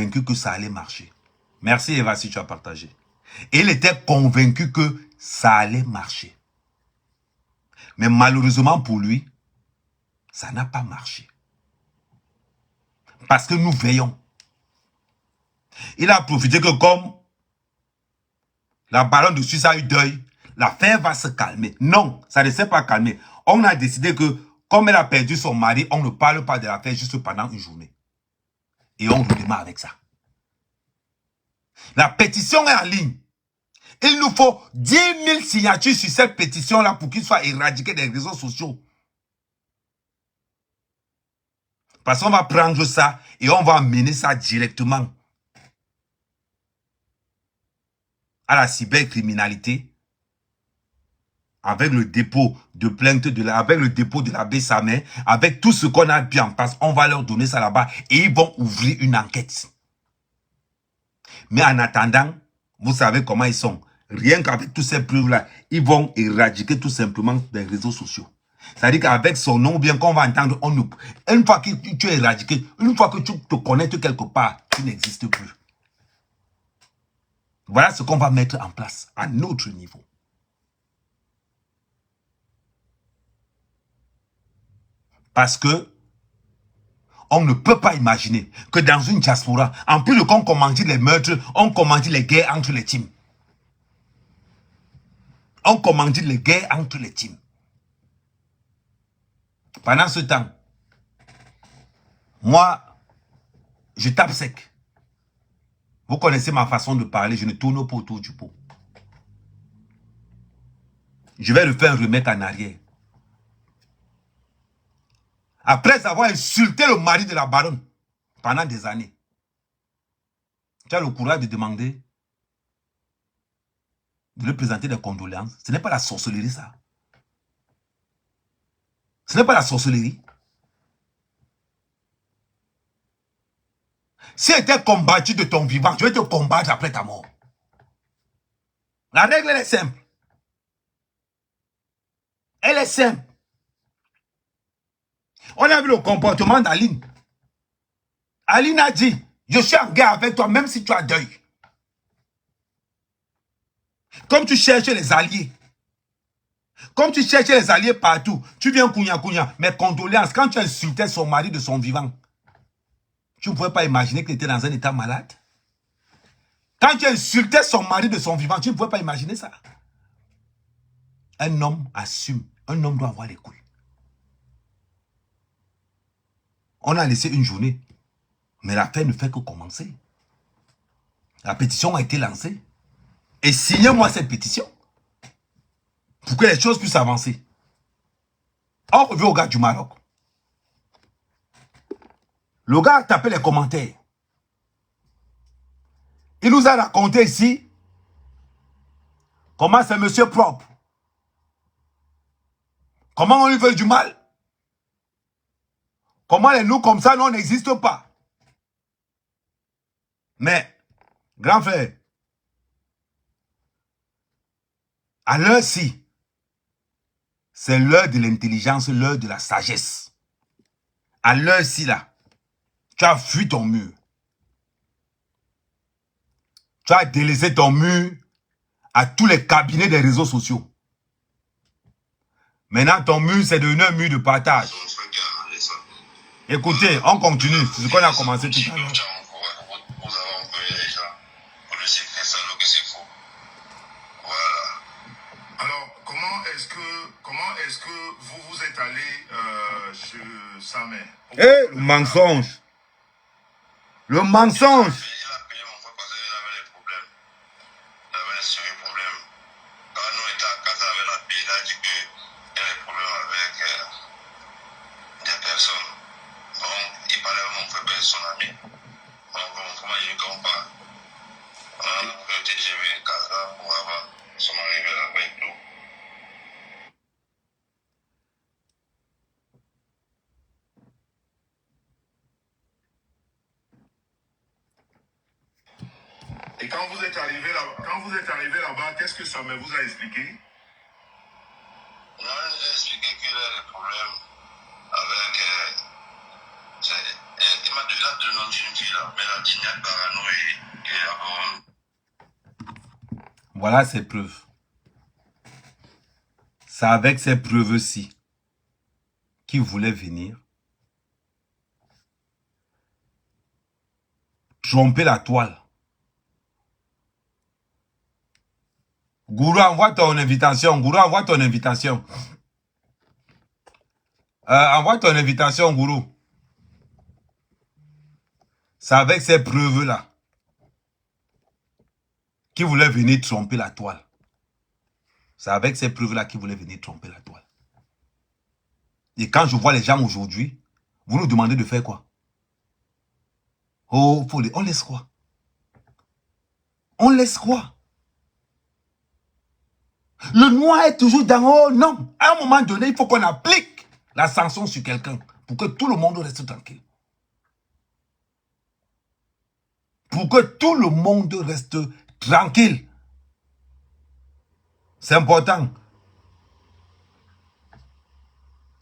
convaincu que ça allait marcher. Merci Eva si tu as partagé. Et il était convaincu que ça allait marcher. Mais malheureusement pour lui, ça n'a pas marché. Parce que nous veillons. Il a profité que comme la baronne de Suisse a eu deuil, l'affaire va se calmer. Non, ça ne s'est pas calmé. On a décidé que comme elle a perdu son mari, on ne parle pas de l'affaire juste pendant une journée. Et on redémarre avec ça. La pétition est en ligne. Il nous faut 10 000 signatures sur cette pétition-là pour qu'il soit éradiqué des réseaux sociaux. Parce qu'on va prendre ça et on va amener ça directement à la cybercriminalité avec le dépôt de plainte avec le dépôt de l'abbé Samet, avec tout ce qu'on a bien en place. On va leur donner ça là-bas et ils vont ouvrir une enquête. Mais en attendant, vous savez comment ils sont. Rien qu'avec tous ces preuves-là, ils vont éradiquer tout simplement des réseaux sociaux. C'est-à-dire qu'avec son nom, bien qu'on va entendre, une fois que tu es éradiqué, une fois que tu te connectes quelque part, tu n'existes plus. Voilà ce qu'on va mettre en place à notre niveau. Parce que on ne peut pas imaginer que dans une diaspora, en plus de qu'on commandit les meurtres, on commandit les guerres entre les teams. On commandit les guerres entre les teams. Pendant ce temps, moi, je tape sec. Vous connaissez ma façon de parler, je ne tourne pas autour du pot. Je vais le faire remettre en arrière. Après avoir insulté le mari de la baronne pendant des années, tu as le courage de demander de lui présenter des condoléances. Ce n'est pas la sorcellerie, ça. Ce n'est pas la sorcellerie. Si tu étais combattu de ton vivant, je vais te combattre après ta mort. La règle, elle est simple. Elle est simple. On a vu le comportement d'Aline. Aline a dit, je suis en guerre avec toi, même si tu as deuil. Comme tu cherches les alliés. Comme tu cherches les alliés partout, tu viens kounya. Mais condoléances, quand tu insultais son mari de son vivant, tu ne pouvais pas imaginer qu'il était dans un état malade. Quand tu insultais son mari de son vivant, tu ne pouvais pas imaginer ça. Un homme assume. Un homme doit avoir les couilles. On a laissé une journée. Mais l'affaire ne fait que commencer. La pétition a été lancée. Et signez-moi cette pétition. Pour que les choses puissent avancer. On revient au gars du Maroc. Le gars a tapé les commentaires. Il nous a raconté ici comment c'est monsieur propre. Comment on lui veut du mal. Comment les nous comme ça, nous, on n'existe pas. Mais, grand frère, à l'heure-ci, c'est l'heure de l'intelligence, l'heure de la sagesse. À l'heure-ci, là, tu as fui ton mur. Tu as délaissé ton mur à tous les cabinets des réseaux sociaux. Maintenant, ton mur, c'est devenu un mur de partage. Écoutez, on continue. C'est ce qu'on a commencé tout à l'heure. Alors, comment est-ce que vous êtes allé chez Samet? Eh, le mensonge. Le mensonge. Il a payé mon frère parce qu'il avait des problèmes. Il avait des sérieux problèmes. Quand nous étions à Casa avec la paix, il a dit qu'il y a des problèmes avec des personnes. Donc, il parlait avec mon frère et son ami. Donc, comment il ne comprend pas. On a protégé Casa pour avoir son arrivée là-bas et tout. Et quand vous êtes arrivé là-bas, qu'est-ce que Samet vous a expliqué? Il m'a expliqué qu'il a des problèmes avec... il m'a dit date le nom d'une fille là, mais la Tignac Barano et Abraham. Voilà ces preuves. C'est avec ces preuves-ci qu'il voulait venir tromper la toile. Gourou, envoie ton invitation. Gourou, envoie ton invitation. Envoie ton invitation, Gourou. C'est avec ces preuves-là qu'il voulait venir tromper la toile. C'est avec ces preuves-là qu'il voulait venir tromper la toile. Et quand je vois les gens aujourd'hui, vous nous demandez de faire quoi? Oh, on laisse quoi? On laisse quoi? Le noir est toujours dans... Oh non, à un moment donné, il faut qu'on applique la sanction sur quelqu'un pour que tout le monde reste tranquille. Pour que tout le monde reste tranquille. C'est important.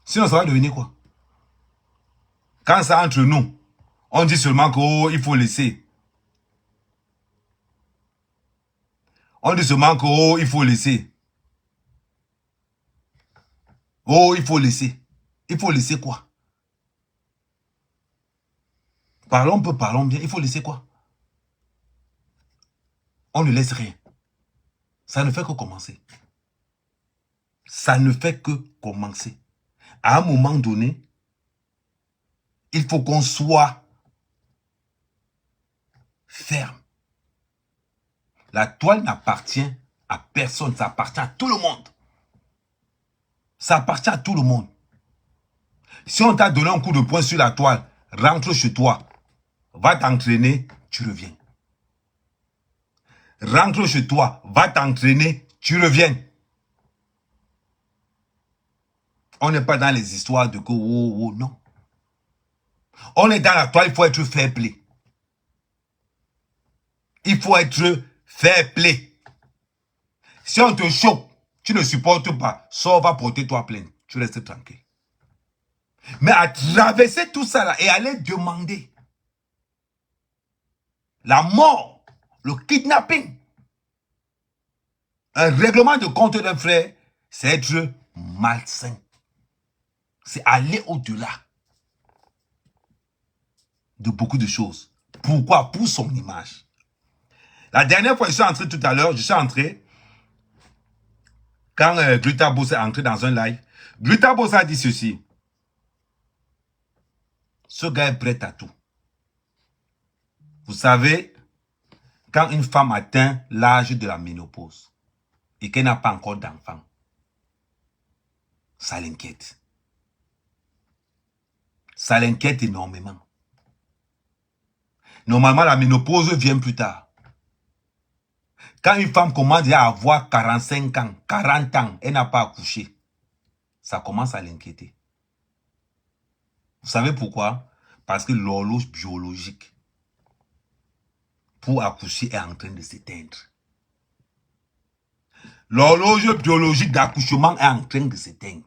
Sinon, ça va devenir quoi? Quand c'est entre nous, on dit seulement qu'il faut laisser. On dit seulement qu'il faut laisser. Oh, il faut laisser. Il faut laisser quoi? Parlons peu, parlons bien. Il faut laisser quoi? On ne laisse rien. Ça ne fait que commencer. Ça ne fait que commencer. À un moment donné, il faut qu'on soit ferme. La toile n'appartient à personne. Ça appartient à tout le monde. Ça appartient à tout le monde. Si on t'a donné un coup de poing sur la toile, rentre chez toi. Va t'entraîner, tu reviens. Rentre chez toi, va t'entraîner, tu reviens. On n'est pas dans les histoires de que, oh, non. On est dans la toile, il faut être fair play. Il faut être fair play. Si on te choque, tu ne supportes pas, sors, va porter toi plainte. Tu restes tranquille. Mais à traverser tout ça là et aller demander la mort, le kidnapping, un règlement de compte d'un frère, c'est être malsain. C'est aller au-delà de beaucoup de choses. Pourquoi? Pour son image. La dernière fois, je suis entré tout à l'heure, je suis entré, quand Gluta Boss est entré dans un live, Gluta Boss a dit ceci. Ce gars est prêt à tout. Vous savez, quand une femme atteint l'âge de la ménopause et qu'elle n'a pas encore d'enfant, ça l'inquiète. Ça l'inquiète énormément. Normalement, la ménopause vient plus tard. Quand une femme commence à avoir 45 ans, 40 ans, elle n'a pas accouché, ça commence à l'inquiéter. Vous savez pourquoi? Parce que l'horloge biologique pour accoucher est en train de s'éteindre. L'horloge biologique d'accouchement est en train de s'éteindre.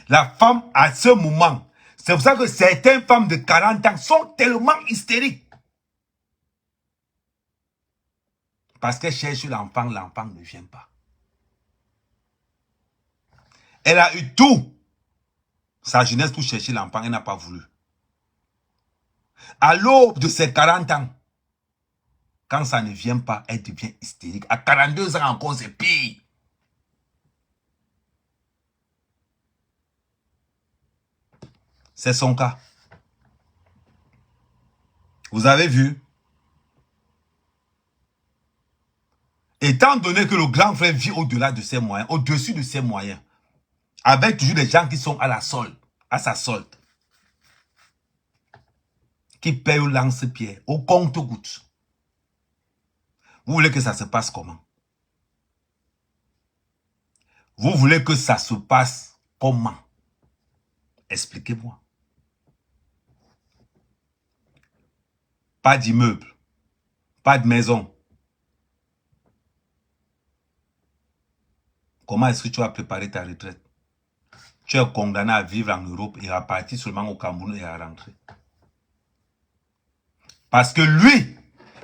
La femme, à ce moment, c'est pour ça que certaines femmes de 40 ans sont tellement hystériques. Parce qu'elle cherche l'enfant, l'enfant ne vient pas. Elle a eu tout. Sa jeunesse pour chercher l'enfant, elle n'a pas voulu. À l'aube de ses 40 ans, quand ça ne vient pas, elle devient hystérique. À 42 ans encore, c'est pire. C'est son cas. Vous avez vu? Étant donné que le grand frère vit au-delà de ses moyens, au-dessus de ses moyens, avec toujours des gens qui sont à la solde, à sa solde, qui payent au lance-pierre, au compte-gouttes. Vous voulez que ça se passe comment? Vous voulez que ça se passe comment? Expliquez-moi. Pas d'immeuble, pas de maison. Comment est-ce que tu vas préparer ta retraite? Tu es condamné à vivre en Europe et à partir seulement au Cameroun et à rentrer. Parce que lui,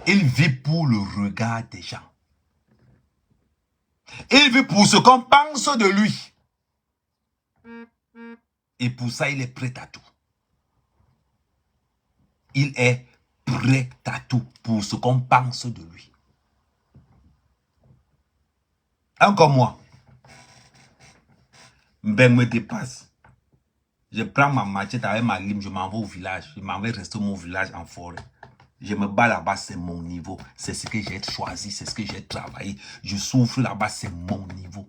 il vit pour le regard des gens. Il vit pour ce qu'on pense de lui. Et pour ça, il est prêt à tout. Il est prêt à tout pour ce qu'on pense de lui. Encore moi, ben me dépasse. Je prends ma machette avec ma lime, je m'en vais au village. Je m'en vais rester au mon village en forêt. Je me bats là-bas, c'est mon niveau. C'est ce que j'ai choisi, c'est ce que j'ai travaillé. Je souffre là-bas, c'est mon niveau.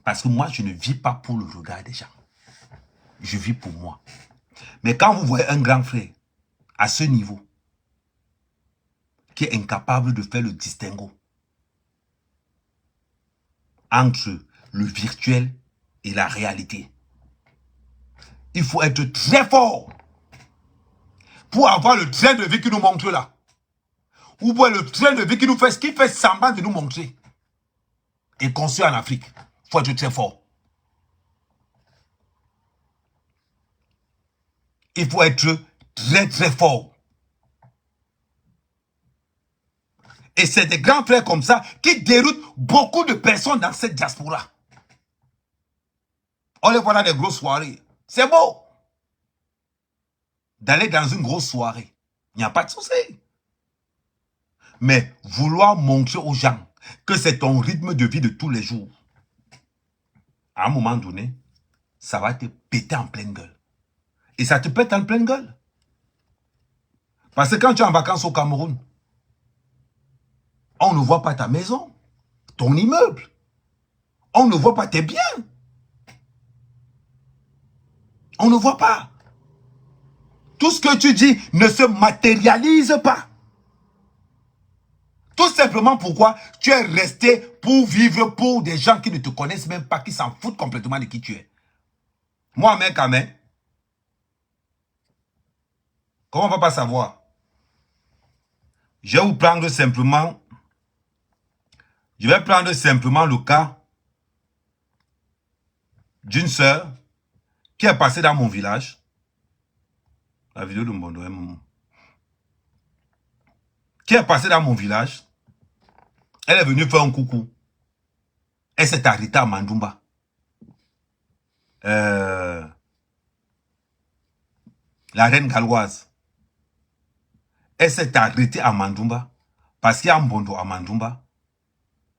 Parce que moi, je ne vis pas pour le regard des gens. Je vis pour moi. Mais quand vous voyez un grand frère à ce niveau, qui est incapable de faire le distinguo entre le virtuel et la réalité, il faut être très fort pour avoir le train de vie qui nous montre là. Ou pour le train de vie qui nous fait ce qui fait semblant de nous montrer. Et construit en Afrique. Il faut être très fort. Il faut être très très fort. Et c'est des grands frères comme ça qui déroutent beaucoup de personnes dans cette diaspora. On les voit dans des grosses soirées. C'est beau. D'aller dans une grosse soirée. Il n'y a pas de souci. Mais vouloir montrer aux gens que c'est ton rythme de vie de tous les jours, à un moment donné, ça va te péter en pleine gueule. Et ça te pète en pleine gueule. Parce que quand tu es en vacances au Cameroun, on ne voit pas ta maison, ton immeuble. On ne voit pas tes biens. On ne voit pas. Tout ce que tu dis ne se matérialise pas. Tout simplement pourquoi tu es resté pour vivre pour des gens qui ne te connaissent même pas, qui s'en foutent complètement de qui tu es. Moi, mec, comment on va pas savoir? Je vais vous prendre simplement... Je vais prendre simplement le cas d'une sœur qui est passée dans mon village. La vidéo de Mbondo, un moment. Qui est passée dans mon village. Elle est venue faire un coucou. Elle s'est arrêtée à Mandumba. La reine galloise. Elle s'est arrêtée à Mandumba. Parce qu'il y a Mbondo à Mandumba.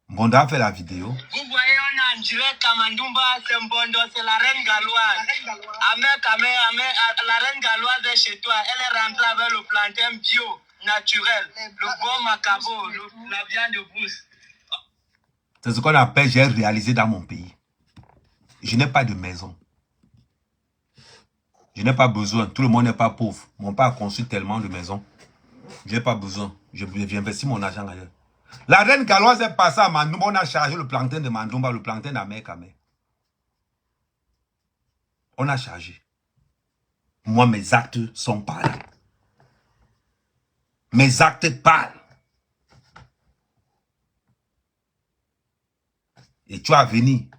Mbondo a fait la vidéo. Vous voyez, on est en direct à Mandumba, c'est Mbondo, c'est la reine galloise. La reine galloise est chez toi. Elle est rentrée avec le plantain bio, naturel, le bon macabo, la viande de brousse. C'est ce qu'on appelle j'ai réalisé dans mon pays. Je n'ai pas de maison. Je n'ai pas besoin. Tout le monde n'est pas pauvre. Mon père a construit tellement de maisons. Je n'ai pas besoin. J'ai investi mon argent ailleurs. La reine galloise est passée à Mandumba. On a chargé le plantain de Mandumba, le plantain d'Amé-Kamé. On a chargé. Moi, mes actes sont parlés. Mes actes parlent. Et tu as venu.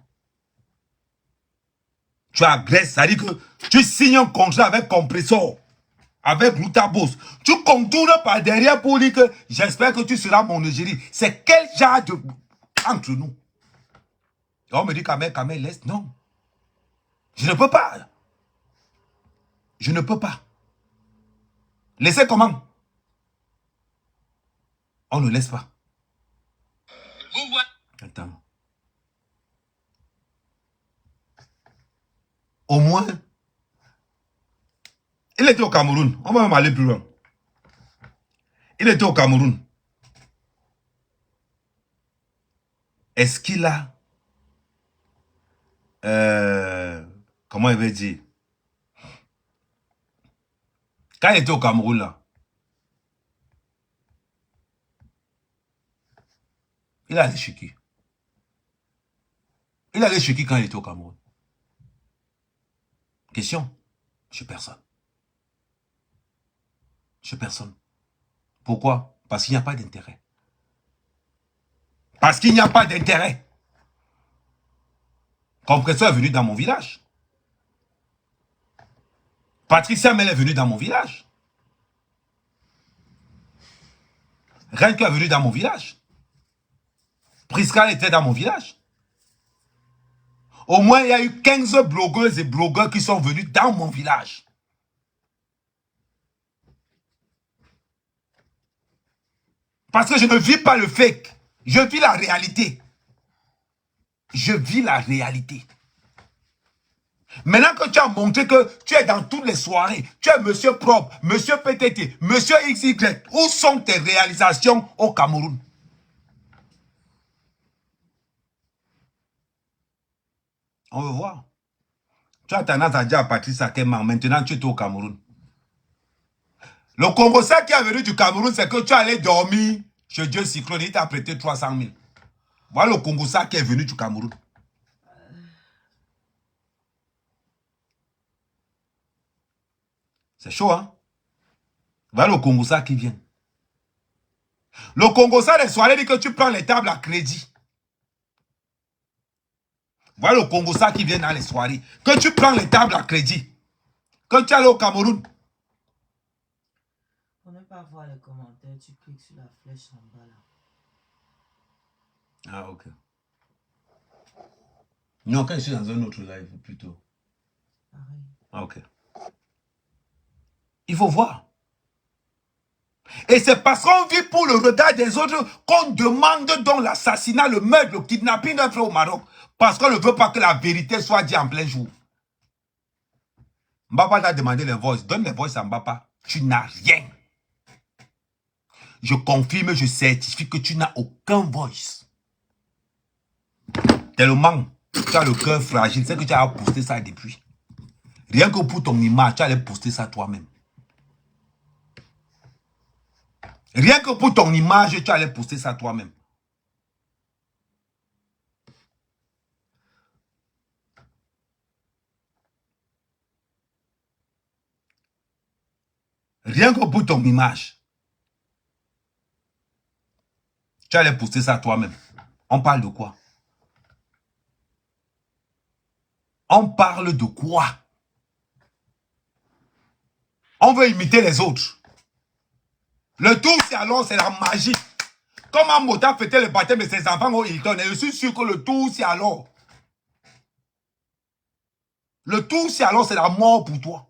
Tu agresses, ça dit que tu signes un contrat avec Compressor, avec Loutabos. Tu contournes par derrière pour dire que j'espère que tu seras mon égérie. C'est quel genre de... Entre nous. Et on me dit Kamé, laisse. Non. Je ne peux pas. Je ne peux pas. Laissez comment? On ne laisse pas. Attends. Au moins, il était au Cameroun. On va même aller plus loin. Il était au Cameroun. Est-ce qu'il a... comment il veut dire? Quand il était au Cameroun, là, il allait chez qui? Il allait chez qui quand il était au Cameroun? Question. Chez personne. Chez personne. Pourquoi? Parce qu'il n'y a pas d'intérêt. Parce qu'il n'y a pas d'intérêt. Compressor est venu dans mon village. Patricia Mel est venue dans mon village. Rien qui est venu dans mon village. Prisca était dans mon village. Au moins, il y a eu 15 blogueuses et blogueurs qui sont venus dans mon village. Parce que je ne vis pas le fake. Je vis la réalité. Je vis la réalité. Maintenant que tu as montré que tu es dans toutes les soirées, tu es monsieur propre, monsieur PTT, monsieur XY, où sont tes réalisations au Cameroun? On veut voir. Tu as tendance à dire à Patrice Akema, maintenant tu es au Cameroun. Le Congolais qui est venu du Cameroun, c'est que tu allais dormir chez Dieu Cyclone, il t'a prêté 300 000. Voilà le Congolais qui est venu du Cameroun. C'est chaud, hein? Voilà le Congolais qui vient. Le Congolais des soirées dit que tu prends les tables à crédit. Voilà le Congolais qui vient dans les soirées. Que tu prends les tables à crédit. Quand tu es allé au Cameroun. Pour ne pas voir les commentaires, tu cliques sur la flèche en bas là. Ah, ok. Non, quand je suis dans un autre live, plutôt. Pareil. Ah, ok. Il faut voir. Et c'est parce qu'on vit pour le regard des autres qu'on demande donc l'assassinat, le meurtre, le kidnapping d'un frère au Maroc. Parce qu'on ne veut pas que la vérité soit dite en plein jour. Mbapa t'a demandé les voices. Donne les voices à Mbapa. Tu n'as rien. Je confirme, je certifie que tu n'as aucun voice. Tellement tu as le cœur fragile, c'est que tu as posté ça depuis. Rien que pour ton image, tu allais poster ça toi-même. Rien que pour ton image, tu allais poster ça toi-même. Rien que pour ton image. Tu allais poster ça toi-même. On parle de quoi? On parle de quoi? On veut imiter les autres. Le tout, c'est alors, c'est la magie. Comment Mota fêtait le baptême de ses enfants au Hilton, et je suis sûr que le tout, c'est alors. Le tout, c'est alors, c'est la mort pour toi.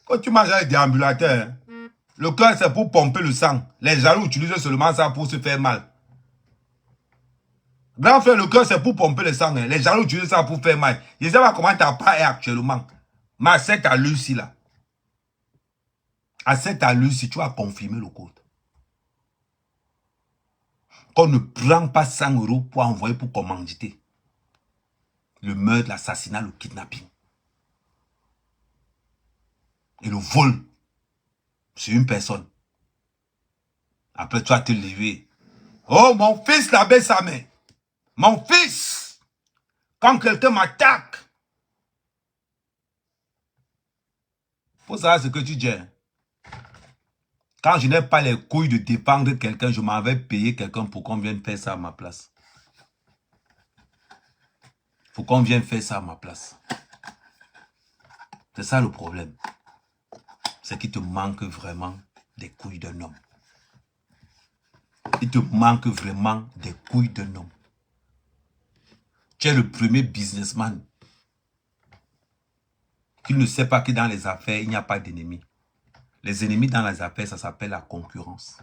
Quand tu manges avec des déambulateurs, le cœur, c'est pour pomper le sang. Les jaloux utilisent seulement ça pour se faire mal. Grand frère, le cœur, c'est pour pomper le sang. Les jaloux utilisent ça pour faire mal. Je ne sais pas comment ta part est actuellement. Mais à cette allure-ci, là. À cette allure-ci, tu as confirmé le code. Qu'on ne prend pas 100 € pour envoyer pour commanditer. Le meurtre, l'assassinat, le kidnapping. Et le vol. C'est une personne. Après, tu vas te lever. Oh, mon fils la baisse sa main. Mon fils. Quand quelqu'un m'attaque. Faut savoir ce que tu dis. Quand je n'ai pas les couilles de dépendre de quelqu'un, je m'en vais payer quelqu'un pour qu'on vienne faire ça à ma place. Faut qu'on vienne faire ça à ma place. C'est ça le problème. C'est qu'il te manque vraiment des couilles d'un homme. Il te manque vraiment des couilles d'un homme. Tu es le premier businessman qui ne sait pas que dans les affaires, il n'y a pas d'ennemis. Les ennemis dans les affaires, ça s'appelle la concurrence.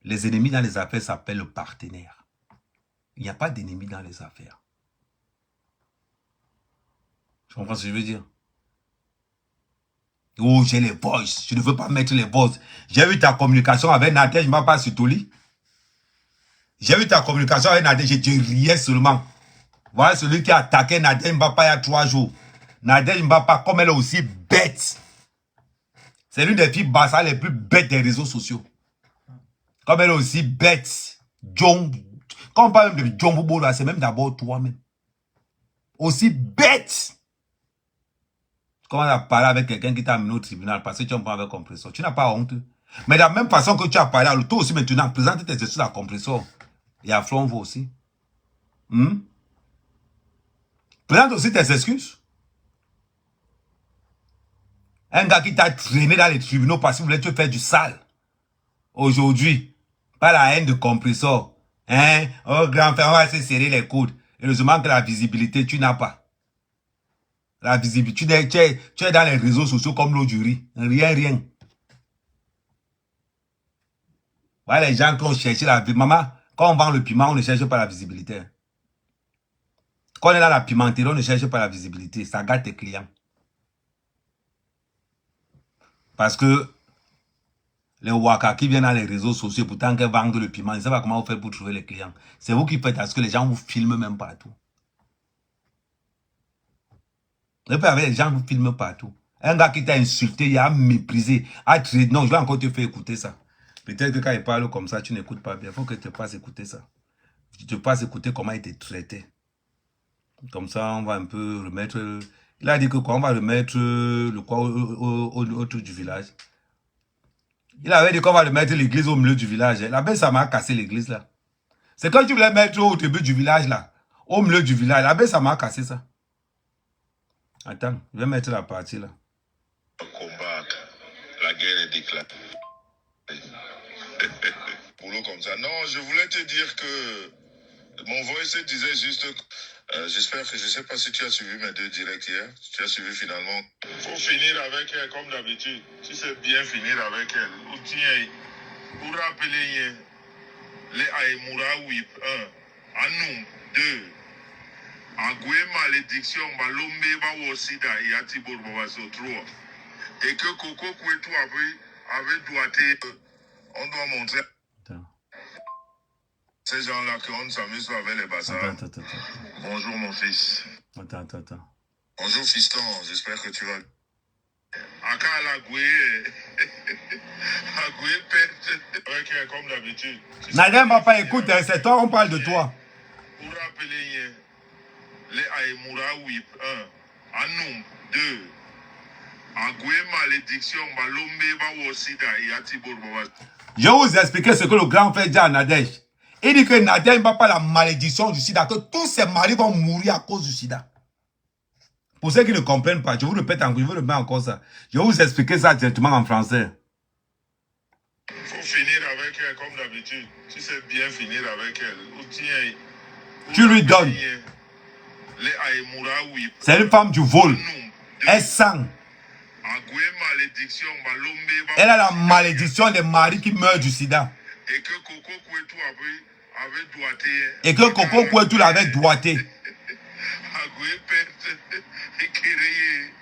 Les ennemis dans les affaires s'appellent le partenaire. Il n'y a pas d'ennemis dans les affaires. Tu comprends ce que je veux dire? Oh, j'ai les voices. Je ne veux pas mettre les voices. J'ai vu ta communication avec Nadège Mbapa sur Toli. J'ai vu ta communication avec Nadège, je riais seulement. Voilà celui qui a attaqué Nadège Mbapa il y a 3 jours. Nadège Mbapa, comme elle est aussi bête. C'est l'une des filles bassales les plus bêtes des réseaux sociaux. Comme elle est aussi bête. Quand on parle même de John Bobo, c'est même d'abord toi-même. Aussi bête. Comment on a parlé avec quelqu'un qui t'a amené au tribunal parce que tu en prends avec compresseur. Tu n'as pas honte. Mais de la même façon que tu as parlé à l'auto aussi maintenant, présente tes excuses à compresseur. Et à Flonvo aussi. Présente aussi tes excuses. Un gars qui t'a traîné dans les tribunaux parce qu'il voulait te faire du sale. Aujourd'hui, pas la haine de compresseur. Hein? Oh, grand frère, on va se serrer les coudes. Heureusement que la visibilité, tu n'as pas. La visibilité, tu es dans les réseaux sociaux comme l'eau du riz. Rien. Voilà les gens qui ont cherché la vie. Maman, quand on vend le piment, on ne cherche pas la visibilité. Quand on est dans la pimenterie, on ne cherche pas la visibilité. Ça gâte tes clients. Parce que les waka qui viennent dans les réseaux sociaux, pourtant qu'ils vendent le piment, ils ne savent pas comment vous faites pour trouver les clients. C'est vous qui faites parce que les gens vous filment même partout. Et puis avec les gens vous filment partout. Un gars qui t'a insulté, il a méprisé, a traité. Non, je vais encore te faire écouter ça. Peut-être que quand il parle comme ça, tu n'écoutes pas bien. Il faut que tu te fasses écouter ça. Tu te fasses écouter comment il était traité. Comme ça, on va un peu remettre... Il a dit que quoi, on va remettre le quoi autour du village. Il avait dit qu'on va le mettre l'église au milieu du village. La bête, ça m'a cassé l'église là. C'est quand tu voulais mettre au début du village là. Au milieu du village. La bête, ça m'a cassé ça. Attends, je vais mettre la partie là. Combattre. La guerre est déclarée. Boulot comme ça. Non, je voulais te dire que mon voice disait juste... j'espère que je ne sais pas si tu as suivi mes 2 directs hier. Tu as suivi finalement. Il faut finir avec elle comme d'habitude. Tu sais bien finir avec elle. Pour rappeler les Aïmoura Whip 1. Anoum 2. Agoué malédiction Balombe Bawosida et Atibor Bawaso 3. Et que Coco Kouetou avait doigté. On doit montrer. Ces gens-là qu'on s'amuse avec les bazars. Attends. Bonjour mon fils. Attends. Bonjour fiston, j'espère que tu vas. Akala Goué. Agoué pète. Avec elle comme d'habitude. Nadem papa, écoute, c'est toi, on parle de toi. Pour rappeler les Aïmoura Whip 1. Anoum 2. Agoué malédiction Balombe Bawosida et Atibor Bawaso. Je vais vous expliquer ce que le grand frère dit à Nadège. Il dit que Nadège n'a pas la malédiction du sida, que tous ses maris vont mourir à cause du sida. Pour ceux qui ne comprennent pas, je vous répète encore, je vous remets encore ça. Je vais vous expliquer ça directement en français. Il faut finir avec elle comme d'habitude. Tu sais bien finir avec elle. Tu lui donnes. Les Aïmoura Whip. C'est une femme du vol. Elle sent. Elle a la malédiction des maris qui meurent du sida. Et que Coco Kouetou avait doigté. Et que Coco Kouetou l'avait doigté. Agoué perte et créé.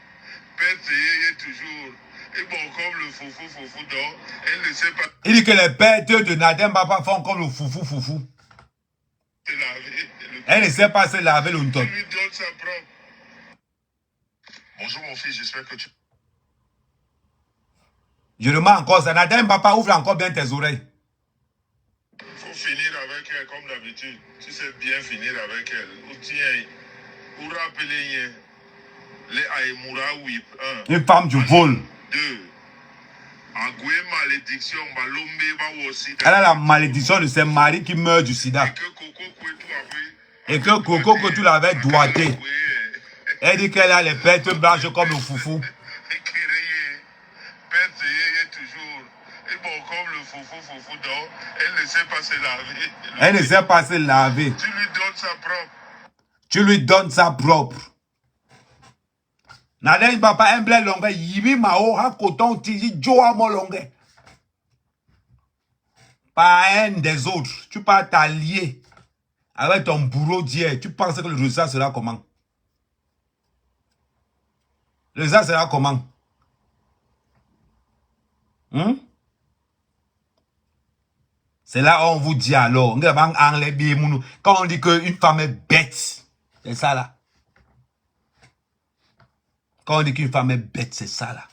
Perte toujours. Et bon, comme le foufou donc, elle ne sait pas. Il dit que les pères de Nadem Papa font comme le foufou. Se laver. Elle ne sait pas se laver le ton. Lui donne sa propre. Bonjour mon fils, j'espère que tu... Je le mets encore ça. Nadem Papa, ouvre encore bien tes oreilles. Faut finir avec elle comme d'habitude. Tu sais bien finir avec elle. Pour rappeler les Aïmoura Whip 1. Une femme du vol. 2. Agoué malédiction Balombe Bawosida. Elle a la malédiction de ses maris qui meurent du sida. Et que Coco Kouetou l'avait doigté. Elle dit qu'elle a les pertes blanches comme le foufou. toujours. Et bon, comme le foufou donc, elle ne sait pas se laver. Elle ne sait pas se laver. Tu lui donnes sa propre. Tu lui donnes sa propre. Nadège Papa un blé longue, yibi mao ha coton tiji joa mo longue. Pas un des autres. Tu peux t'allier avec ton bourreau d'hier. Tu penses que le résultat sera comment? Le résultat sera comment? C'est là où on vous dit alors. Quand on dit qu'une femme est bête, c'est ça là. Quand on dit qu'une femme est bête, c'est ça là.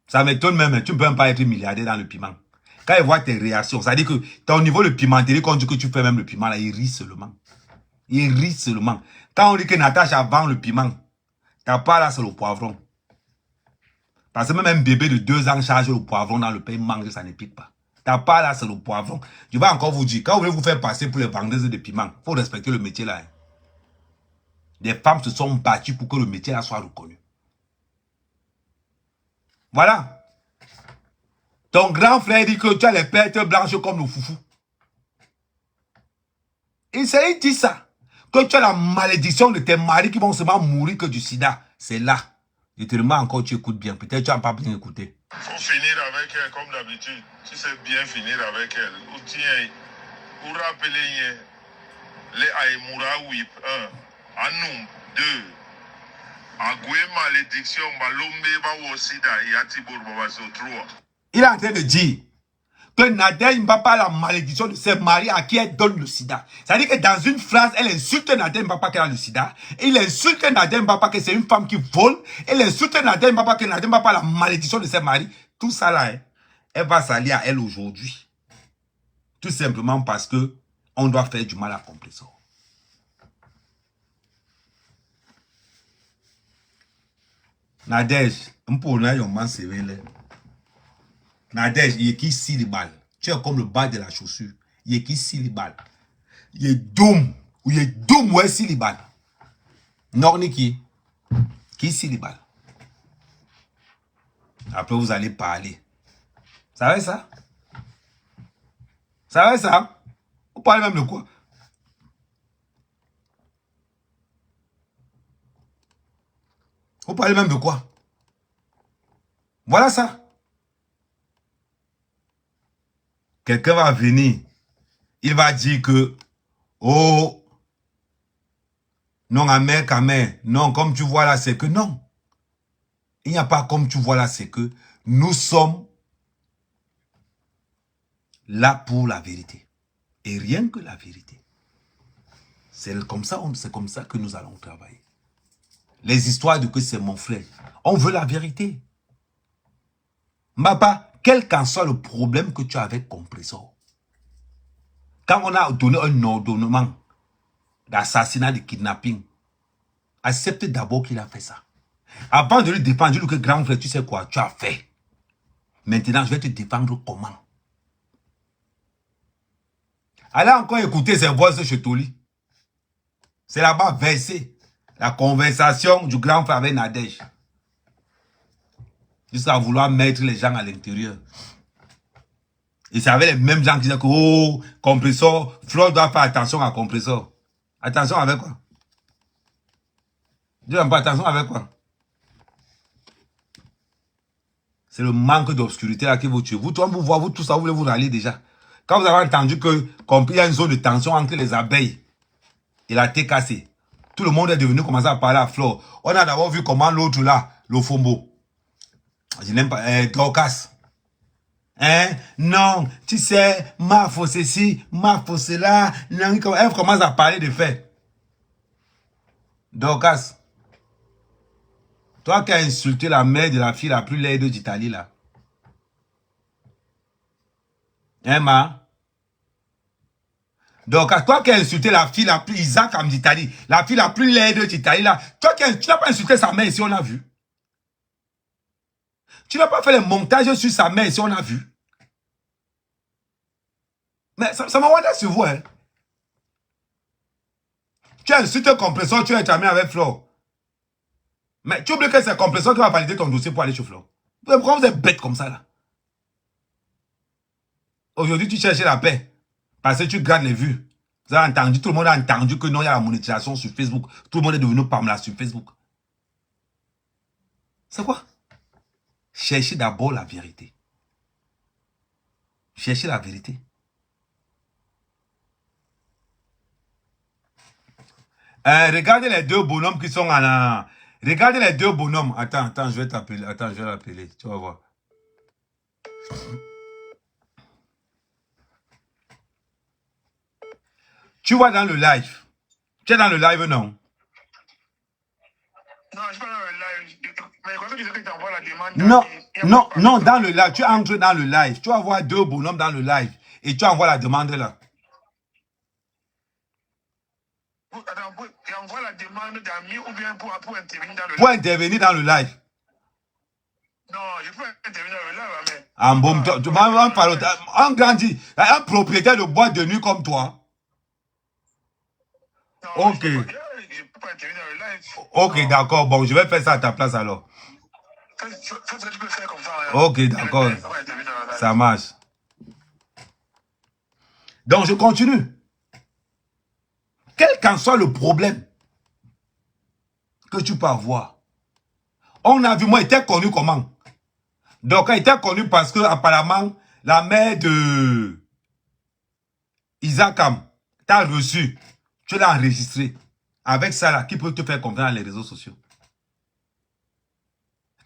Ça m'étonne même, tu ne peux même pas être milliardaire dans le piment. Quand il voit tes réactions, ça dit que ton niveau de pimenterie, quand on dit que tu fais même le piment là, il rit seulement. Il rit seulement. Quand on dit que Natacha vend le piment, ta part là c'est le poivron. Parce que même un bébé de 2 ans charge le poivron dans le pain, mange, ça ne pique pas. Ta part là c'est le poivron. Je vais encore vous dire, quand vous voulez vous faire passer pour les vendeuses de piment, il faut respecter le métier là. Des femmes se sont battues pour que le métier là soit reconnu. Voilà. Ton grand frère dit que tu as les pertes blanches comme le foufou. Il dit ça. Que tu as la malédiction de tes maris qui vont seulement mourir que du sida. C'est là. Je te demande encore, tu écoutes bien. Peut-être tu n'as pas bien écouté. Il faut finir avec elle comme d'habitude. Tu sais bien finir avec elle. Ou tiens, ou rappeler les Aïmoura Whip 1, Anoum 2, Agoué malédiction, Malombe Bawosida et Atibor Babaso 3. Il est en train de dire que Nadège Mbapa a la malédiction de ses maris à qui elle donne le sida. C'est-à-dire que dans une phrase, elle insulte Nadège Mbapa qui a le sida. Et il insulte Nadège Mbapa que c'est une femme qui vole. Elle insulte Nadège Mbapa que Nadège Mbapa a la malédiction de ses maris. Tout ça là, hein, elle va s'allier à elle aujourd'hui. Tout simplement parce que on doit faire du mal à Compressor. Nadège, un peu on a un man sévère. Nadège, il est qui 6 balles. Tu es comme le bas de la chaussure. Il est qui 6 balles. Il est doum. Il est doum, ouais, 6 balles. Norni qui 6 balles. Après, vous allez parler. Ça va ça? Ça va ça? Vous parlez même de quoi? Vous parlez même de quoi? Voilà ça. Quelqu'un va venir. Il va dire que, oh, non, amer, amer. Non, comme tu vois là, c'est que non. Il n'y a pas comme tu vois là, c'est que nous sommes là pour la vérité. Et rien que la vérité. C'est comme ça que nous allons travailler. Les histoires de que c'est mon frère. On veut la vérité. Mbapa, quel qu'en soit le problème que tu as avec Compressor, quand on a donné un ordonnement d'assassinat, de kidnapping, accepte d'abord qu'il a fait ça. Avant de lui défendre, dis-lui que grand frère, tu sais quoi, tu as fait. Maintenant, je vais te défendre comment? Allez encore écouter ses voix chez Toli. C'est là-bas versé. La conversation du grand frère avec Nadège. Jusqu'à vouloir mettre les gens à l'intérieur. Et c'est avec les mêmes gens qui disent que, oh, Compressor, Flo doit faire attention à Compressor. Attention avec quoi? Dis pas attention avec quoi? C'est le manque d'obscurité là qui vous tue. Vous tous ça, vous voulez vous rallier déjà. Quand vous avez entendu que, il y a une zone de tension entre les abeilles et la TKC, tout le monde est devenu commencer à parler à Flo. On a d'abord vu comment l'autre là, le Fombo, je n'aime pas, Dorcas. Hein? Non, tu sais, ma faut ceci, ma faut cela. Elle commence à parler de faits. Dorcas, toi qui as insulté la mère de la fille la plus laide d'Italie là. Hein, ma? Dorcas, toi qui as insulté la fille la plus Isaac d'Italie, la fille la plus laide d'Italie là. Toi tu n'as pas insulté sa mère ici, on a vu. Tu n'as pas fait le montage sur sa mère si on a vu. Mais ça m'a wonder sur vous, hein. Tu as insulté Compressor, tu es ami avec Flo. Mais tu oublies que c'est Compressor qui va valider ton dossier pour aller chez Flo. Pourquoi vous êtes bête comme ça là? Aujourd'hui, tu cherches la paix. Parce que tu gardes les vues. Vous avez entendu, tout le monde a entendu que non, il y a la monétisation sur Facebook. Tout le monde est devenu Pamela sur Facebook. C'est quoi? Cherchez d'abord la vérité. Cherchez la vérité. Regardez les deux bonhommes qui sont en... Regardez les deux bonhommes. Attends, je vais t'appeler. Attends, je vais l'appeler. Tu vas voir. Tu vois dans le live. Tu es dans le live, non? Non, je suis pas dans le live. Mais quand tu dis que tu envoies la demande... Non, dans le live. Tu entres dans le live. Tu vas voir deux bonhommes dans le live. Et tu envoies la demande là. Tu envoies la demande d'amis ou bien pour intervenir dans le live? Pour intervenir dans le live. Non, je peux intervenir dans le live, mais... En bon, un grandi, un propriétaire de boîte de nuit comme toi. Non, ok. Je peux pas intervenir dans le live. Ok, d'accord. Bon, je vais faire ça à ta place alors. Tu peux faire comme ça. Ok, d'accord. Ça marche. Donc, je continue. Quel qu'en soit le problème que tu peux avoir, on a vu, moi, il était connu comment? Donc, il était connu parce que, apparemment, la mère de Isakam t'a reçu. Tu l'as enregistré. Avec ça, là, qui peut te faire confiance dans les réseaux sociaux?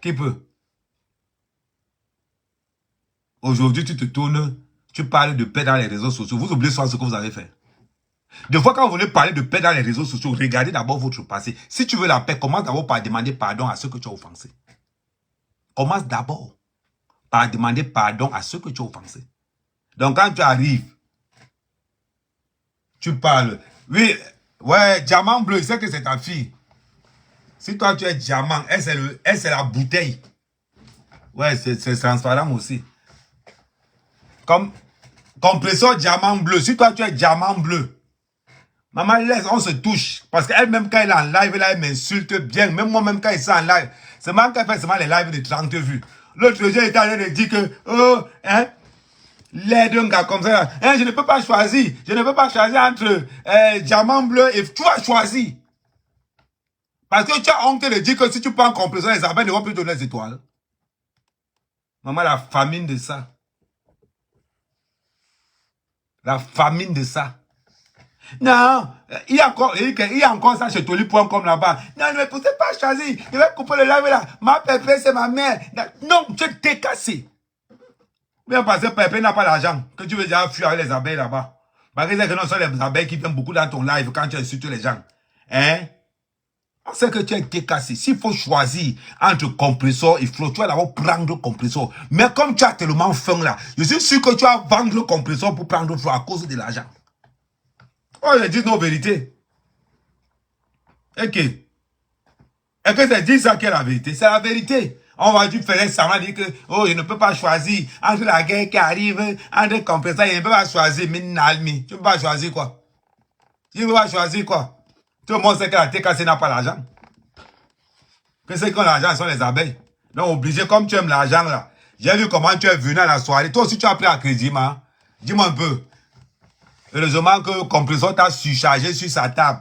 Qui peut? Aujourd'hui, tu te tournes, tu parles de paix dans les réseaux sociaux. Vous oubliez souvent ce que vous avez fait. Des fois, quand vous voulez parler de paix dans les réseaux sociaux, regardez d'abord votre passé. Si tu veux la paix, commence d'abord par demander pardon à ceux que tu as offensés. Commence d'abord par demander pardon à ceux que tu as offensés. Donc, quand tu arrives, tu parles. Oui, ouais, diamant bleu, c'est que c'est ta fille. Si toi, tu es diamant, elle, c'est la bouteille. Ouais, c'est transparent aussi. Comme compresseur diamant bleu. Si toi, tu es diamant bleu, maman, laisse, on se touche. Parce qu'elle-même, quand elle est en live, là, elle m'insulte bien. Même moi-même, quand elle est en live, c'est même qu'elle fait seulement les lives de 30 vues. L'autre jour, il était en train de dire que, oh, hein, les deux gars comme ça, hein, je ne peux pas choisir. Je ne peux pas choisir entre diamant bleu et tu vas choisir. Parce que tu as honte de dire que si tu prends compresseur, les abeilles ne vont plus donner les étoiles. Maman, la famine de ça. La famine de ça. Non, il y a encore ça chez Toli.com là-bas. Non, ne me poussez pas à choisir. Je vais couper le live là. Ma pépé, c'est ma mère. Non, tu t'es cassé. Bien parce que pépé n'a pas l'argent. Que tu veux déjà fuir avec les abeilles là-bas. Parce que ce sont les abeilles qui viennent beaucoup dans ton live quand tu insultes les gens. Hein? On sait que tu as été cassé. S'il faut choisir entre compresseur et flot, tu vas d'abord prendre compresseur. Mais comme tu as tellement faim là, je suis sûr que tu vas vendre le compresseur pour prendre flot à cause de l'argent. Oh, je dis nos vérités. Ok. Est-ce que c'est dit ça qui est la vérité? C'est la vérité. On va dire faire semblant dire que, oh, je ne peux pas choisir entre la guerre qui arrive, entre compresseur, je ne peux pas choisir, Minalmi. Tu ne peux pas choisir quoi? Tu ne peux pas choisir quoi? Tout le monde sait que la TKC n'a pas l'argent. Que ceux qui ont l'argent sont les abeilles. Donc, obligé, comme tu aimes l'argent là. J'ai vu comment tu es venu à la soirée. Toi aussi, tu as pris à crédit, ma. Dis-moi un peu. Heureusement que le compresseur t'a surchargé sur sa table.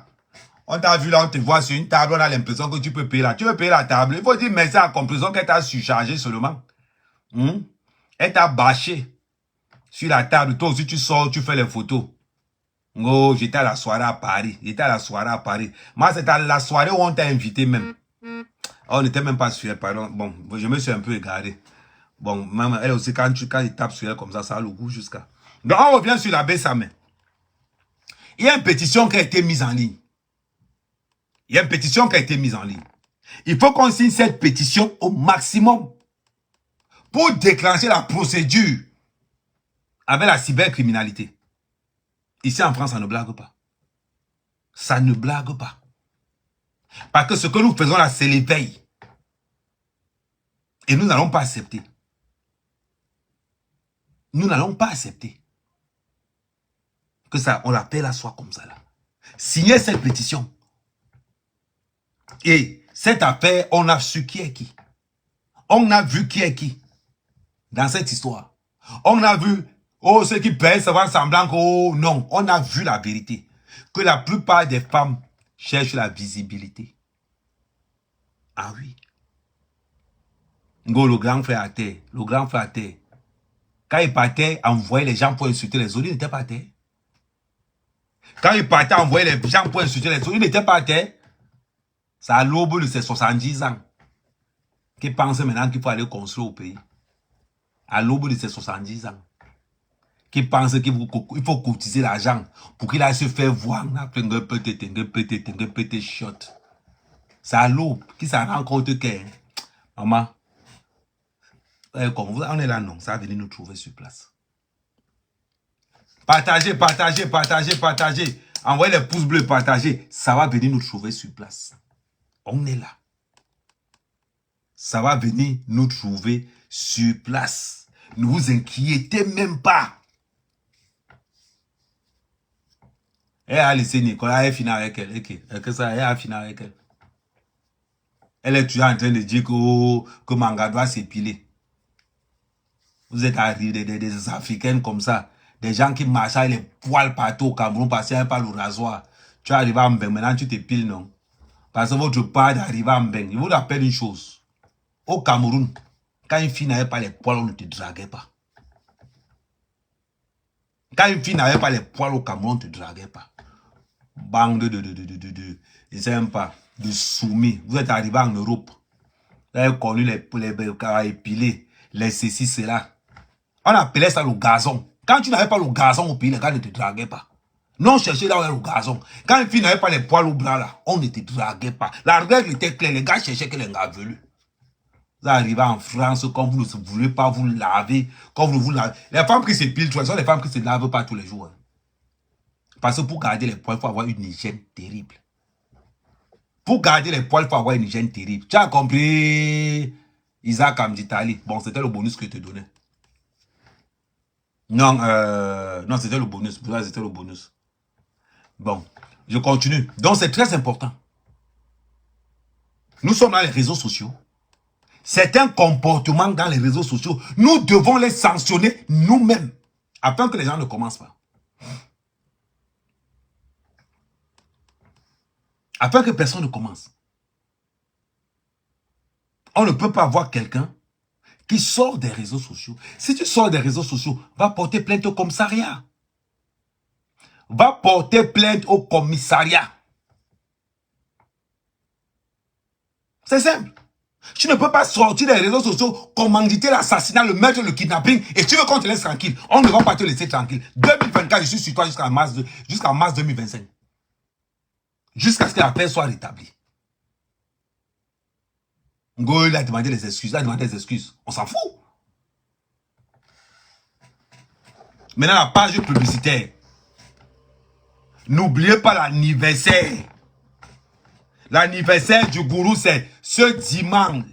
On t'a vu là, on te voit sur une table, on a l'impression que tu peux payer là. Tu veux payer la table. Il faut dire merci à la compresseur qu'elle t'a surchargé seulement. Elle t'a bâché sur la table. Toi aussi, tu sors, tu fais les photos. Oh, j'étais à la soirée à Paris. J'étais à la soirée à Paris. Moi, c'était à la soirée où on t'a invité même. On n'était même pas sur elle, pardon. Bon, je me suis un peu égaré. Bon, même elle aussi, quand il tape sur elle comme ça a le goût jusqu'à. Donc, on revient sur la Bessamé. Il y a une pétition qui a été mise en ligne. Il y a une pétition qui a été mise en ligne. Il faut qu'on signe cette pétition au maximum pour déclencher la procédure avec la cybercriminalité. Ici en France, ça ne blague pas. Ça ne blague pas. Parce que ce que nous faisons là, c'est l'éveil. Et nous n'allons pas accepter. Nous n'allons pas accepter que ça, on l'appelle à soi comme ça là. Signez cette pétition. Et cette affaire, on a su qui est qui. On a vu qui est qui dans cette histoire. On a vu, oh, ceux qui payent, ça va semblant que, oh, non. On a vu la vérité. Que la plupart des femmes cherchent la visibilité. Ah oui. Ngo, le grand frère à terre. Le grand frère à terre. Quand il partait, envoyer les gens pour insulter les autres, il n'était pas à terre. Quand il partait, envoyer les gens pour insulter les autres, il n'était pas à terre. C'est à l'aube de ses 70 ans qu'il pense maintenant qu'il faut aller construire au pays. À l'aube de ses 70 ans. Qui pense qu'il faut cotiser l'argent pour qu'il aille se faire voir. C'est à l'aube qu'il s'en rend compte que, maman, comme on est là, non, ça va venir nous trouver sur place. Partagez, partagez, partagez, partagez. Envoyez les pouces bleus, partagez. Ça va venir nous trouver sur place. On est là. Ça va venir nous trouver sur place. Ne vous inquiétez même pas. Elle a laissé Nicolas, elle finit avec elle. Elle a fini avec elle. Elle est toujours en train de dire que Manga doit s'épiler. Vous êtes arrivés des Africaines comme ça. Des gens qui marchent avec les poils partout au Cameroun parce qu'il n'y a pas le rasoir. Tu es arrivé à Mbeng, maintenant tu t'épiles, non? Parce que votre part d'arriver à Mbeng, je vous rappelle une chose. Au Cameroun, quand une fille n'avait pas les poils, on ne te draguait pas. Quand une fille n'avait pas les poils au Cameroun, on ne te draguait pas. Bande je ne sais même pas, de soumis. Vous êtes arrivé en Europe. Vous avez connu les épilés, les ceci, cela. On appelait ça le gazon. Quand tu n'avais pas le gazon au pays, les gars ne te draguaient pas. Non, cherchez là où il y a le gazon. Quand une fille n'avait pas les poils au bras là, on ne te draguait pas. La règle était claire, les gars cherchaient que les gars velus. Vous arrivez en France, comme vous ne voulez pas vous laver, comme vous lavez. Les femmes qui s'épilent, ce sont les femmes qui ne se lavent pas tous les jours. Parce que pour garder les poils, il faut avoir une hygiène terrible. Pour garder les poils, il faut avoir une hygiène terrible. Tu as compris, Isaac Amditali? Bon, c'était le bonus que je te donnais. Non, non, c'était le bonus. C'était le bonus. Bon, je continue. Donc, c'est très important. Nous sommes dans les réseaux sociaux. Certains comportements dans les réseaux sociaux, nous devons les sanctionner nous-mêmes, afin que les gens ne commencent pas. Afin que personne ne commence. On ne peut pas avoir quelqu'un qui sort des réseaux sociaux. Si tu sors des réseaux sociaux, va porter plainte au commissariat. Va porter plainte au commissariat. C'est simple. Tu ne peux pas sortir des réseaux sociaux, commanditer l'assassinat, le meurtre, le kidnapping, et tu veux qu'on te laisse tranquille. On ne va pas te laisser tranquille. 2024, je suis sur toi jusqu'à mars 2025. Jusqu'à ce que la paix soit rétablie. Ngo, il a demandé des excuses. Il a demandé des excuses. On s'en fout. Maintenant, la page publicitaire. N'oubliez pas l'anniversaire. L'anniversaire du gourou, c'est ce dimanche.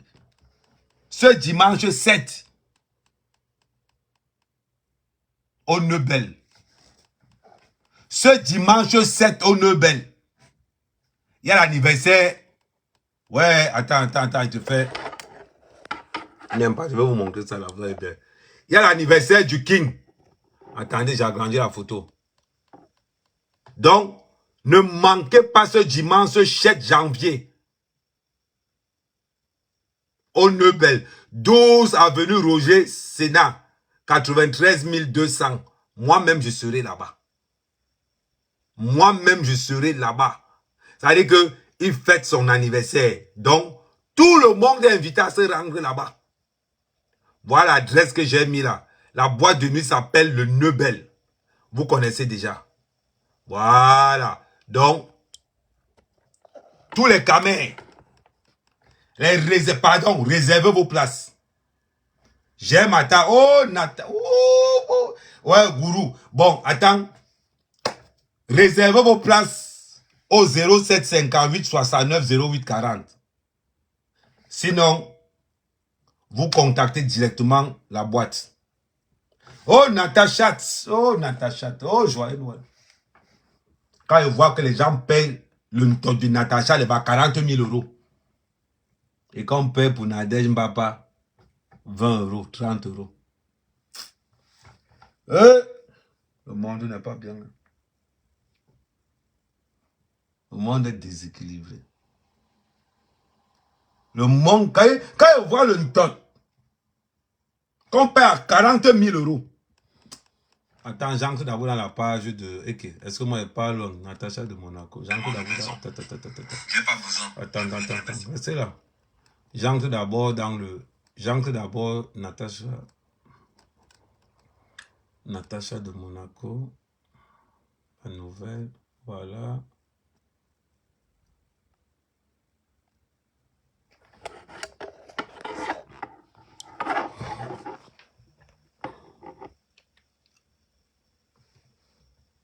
Ce dimanche 7. Au Nebel. Ce dimanche 7 au Nebel. Il y a l'anniversaire. Ouais, attends, il te fait. N'aime pas, je vais vous montrer ça là, vous allez bien. Il y a l'anniversaire du King. Attendez, j'ai agrandi la photo. Donc, ne manquez pas ce dimanche 7 janvier. Au Nebel. 12 avenue Roger Sénat. 93 200. Moi-même, je serai là-bas. Moi-même, je serai là-bas. Ça veut dire qu'il fête son anniversaire. Donc, tout le monde est invité à se rendre là-bas. Voilà l'adresse que j'ai mis là. La boîte de nuit s'appelle le Nebel. Vous connaissez déjà. Voilà. Donc, tous les camés, réservez vos places. J'aime attendre. Oh, Nata. Oh. Ouais, gourou. Bon, attends. Réservez vos places au 0758 69 08 40. Sinon, vous contactez directement la boîte. Oh, Natacha. Oh, Natacha. Oh, joyeux Noël. Quand je vois que les gens payent le ton de Natacha, elle va 40 000 €. Et quand on paye pour Nadège Mbapa, 20 €, 30 €. Le monde n'est pas bien. Le monde est déséquilibré. Le monde, quand je vois le ton, qu'on paye à 40 000 €. Attends, j'entre d'abord dans la page de... Ok, est-ce que moi je parle Natacha de Monaco? J'entre d'abord dans... J'ai pas besoin. Attends. Restez là. J'entre d'abord dans le... J'entre d'abord Natacha de Monaco. La nouvelle. Voilà.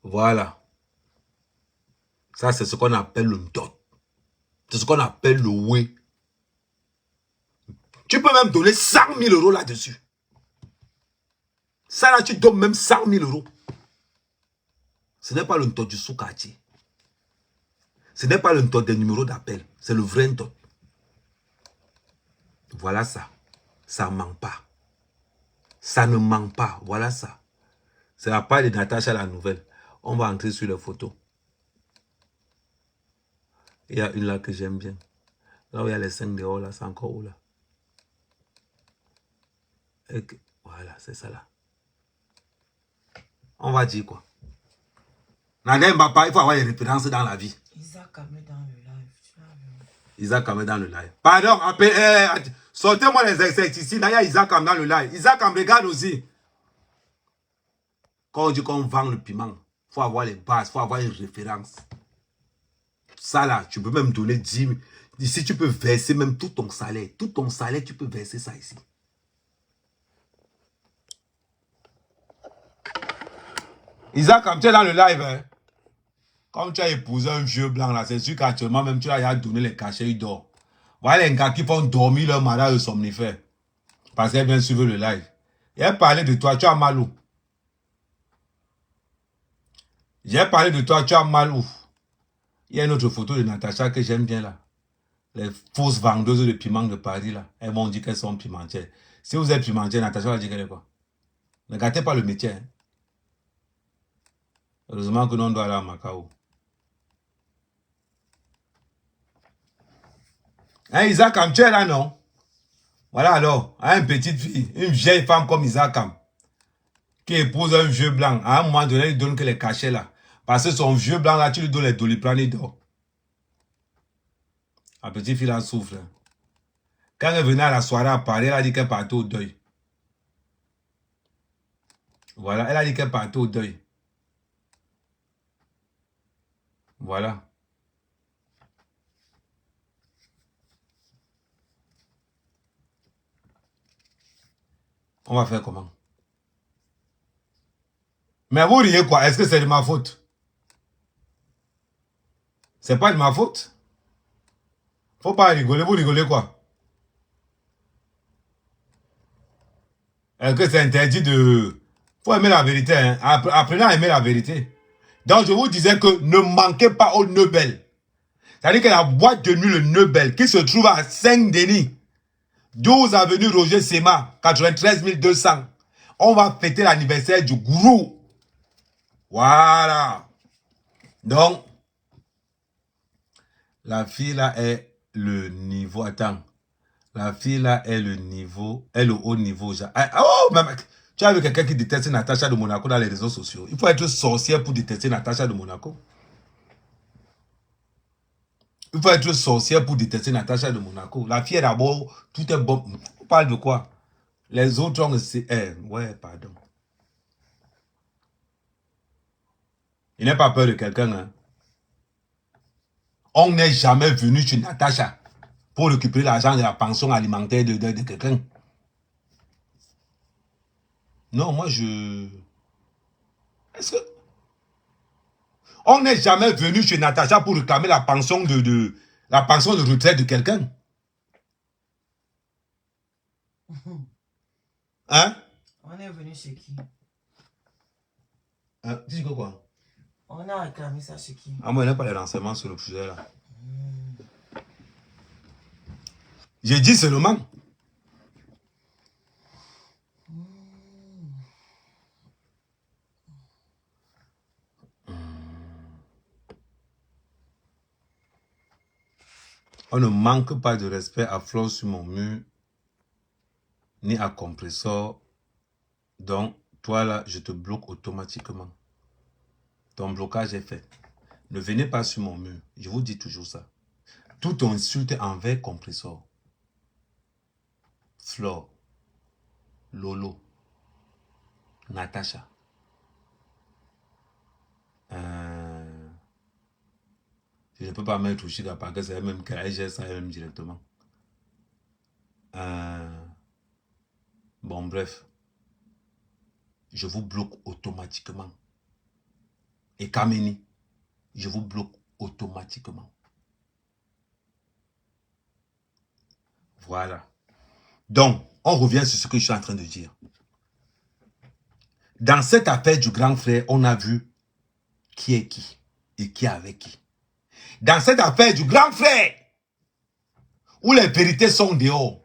Voilà. Ça, c'est ce qu'on appelle le dot. C'est ce qu'on appelle le way. Tu peux même donner 100 000 € là-dessus. Ça là, tu donnes même 100 000 €. Ce n'est pas le dot du sous-quartier. Ce n'est pas le dot des numéros d'appel. C'est le vrai dot. Voilà ça. Ça ne ment pas. Ça ne ment pas. Voilà ça. C'est la part de Natacha la nouvelle. On va entrer sur les photos. Il y a une là que j'aime bien. Là où il y a les 5 dehors, là, c'est encore où là? Voilà, c'est ça là. On va dire quoi? Nadia Mbapa, il faut avoir des références dans la vie. Isaac a mis dans le live. Tu l'as vu? Isaac a mis dans le live. Pardon, sortez-moi les insecticides. Là, il y a Isaac dans le live. Isaac me regarde aussi. Quand on dit qu'on vend le piment, il faut avoir les bases, il faut avoir une référence. Ça là, tu peux même donner 10 000. Ici, tu peux verser même tout ton salaire. Tout ton salaire, tu peux verser ça ici. Isaac, comme tu es dans le live, hein, comme tu as épousé un vieux blanc là, c'est sûr qu'actuellement même tu as donné les cachets, il dort. Voilà les gars qui font dormir leur malade de somnifère. Parce qu'elle vient suivre le live. Et elle parlait de toi, tu as mal où? J'ai parlé de toi, tu as mal où? Il y a une autre photo de Natacha que j'aime bien là. Les fausses vendeuses de piments de Paris là. Elles vont dire qu'elles sont pimentières. Si vous êtes pimentière, Natacha va dire qu'elle est quoi? Ne gâtez pas le métier. Hein. Heureusement que nous on doit aller à Macao. Hein, Isaac, tu es là, non? Voilà alors, hein, une petite fille, une vieille femme comme Isaac, qui épouse un vieux blanc. À un moment donné, il donne que les cachets là. Parce que son vieux blanc là, tu lui donnes les doliprane, il dort. La petite fille là souffre. Hein. Quand elle venait à la soirée à Paris, elle a dit qu'elle partait au deuil. Voilà, elle a dit qu'elle partait au deuil. Voilà. On va faire comment? Mais vous riez quoi? Est-ce que c'est de ma faute? C'est pas de ma faute? Faut pas rigoler, vous rigolez quoi? Est-ce que c'est interdit de... Faut aimer la vérité, hein? Apprenez à aimer la vérité. Donc je vous disais que ne manquez pas au Nobel. C'est-à-dire que la boîte de nuit, le Nobel, qui se trouve à Saint-Denis, 12 avenue Roger Sema, 93 200. On va fêter l'anniversaire du gourou. Voilà. Donc, la fille là est le niveau. Attends. La fille là est le niveau. Est le haut niveau. Oh, mais tu as vu quelqu'un qui déteste Natacha de Monaco dans les réseaux sociaux. Il faut être sorcière pour détester Natacha de Monaco. Il faut être sorcière pour détester Natacha de Monaco. La fille d'abord, tout est bon. On parle de quoi? Les autres ont... ouais, pardon. Il n'a pas peur de quelqu'un. Hein? On n'est jamais venu chez Natacha pour récupérer l'argent de la pension alimentaire de quelqu'un. Non, moi je... Est-ce que... On n'est jamais venu chez Natacha pour réclamer la pension la pension de retraite de quelqu'un. Hein? On est venu chez qui? Tu dis quoi? On a réclamé ça chez qui? Ah, moi, il n'y a pas les renseignements sur le sujet là. J'ai dit seulement. On ne manque pas de respect à flot sur mon mur, ni à compresseur. Donc, toi là, je te bloque automatiquement. Ton blocage est fait. Ne venez pas sur mon mur. Je vous dis toujours ça. Toute insulte envers compresseur. Flore, Lolo, Natacha. Je ne peux pas mettre Ushida parce que c'est elle-même qui a géré ça elle-même directement. Bon, bref. Je vous bloque automatiquement. Et Kameni, je vous bloque automatiquement. Voilà. Donc, on revient sur ce que je suis en train de dire. Dans cette affaire du grand frère, on a vu qui est qui et qui est avec qui. Dans cette affaire du grand frère, où les vérités sont dehors,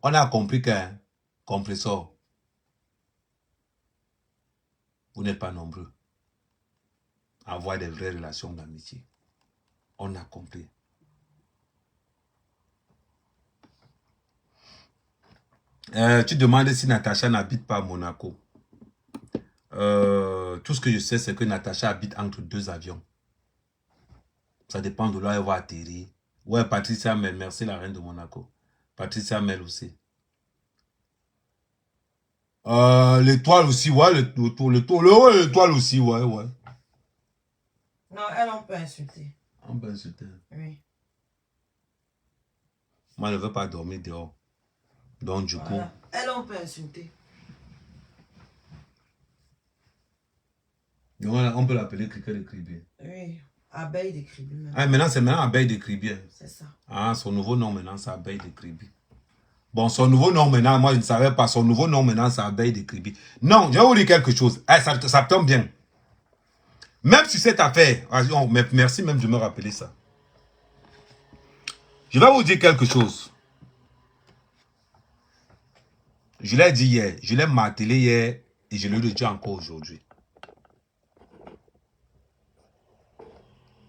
On a compris qu'un compresseur, vous n'êtes pas nombreux à avoir des vraies relations d'amitié. On a compris. Tu demandes si Natacha n'habite pas à Monaco. Tout ce que je sais, c'est que Natacha habite entre 2 avions. Ça dépend de là où elle va atterrir. Ouais, Patricia Mel, merci la reine de Monaco. Patricia Mel aussi. L'étoile aussi, ouais, l'étoile aussi, ouais. Non, elle, on peut insulter. On peut insulter. Oui. Moi, je ne veux pas dormir dehors. Donc, du coup... Elle, on peut insulter. On peut l'appeler criquet de Cribier. Oui, abeille de Cribier. Ah, maintenant, c'est maintenant abeille de Cribier. C'est ça. Ah, son nouveau nom maintenant, c'est abeille de Cribier. Bon, son nouveau nom maintenant, moi, je ne savais pas. Son nouveau nom maintenant, c'est abeille de Cribier. Non, je vais vous dire quelque chose. Ça tombe bien. Même si cette affaire... merci même de me rappeler ça. Je vais vous dire quelque chose. Je l'ai dit hier, je l'ai martelé hier et je le dis encore aujourd'hui.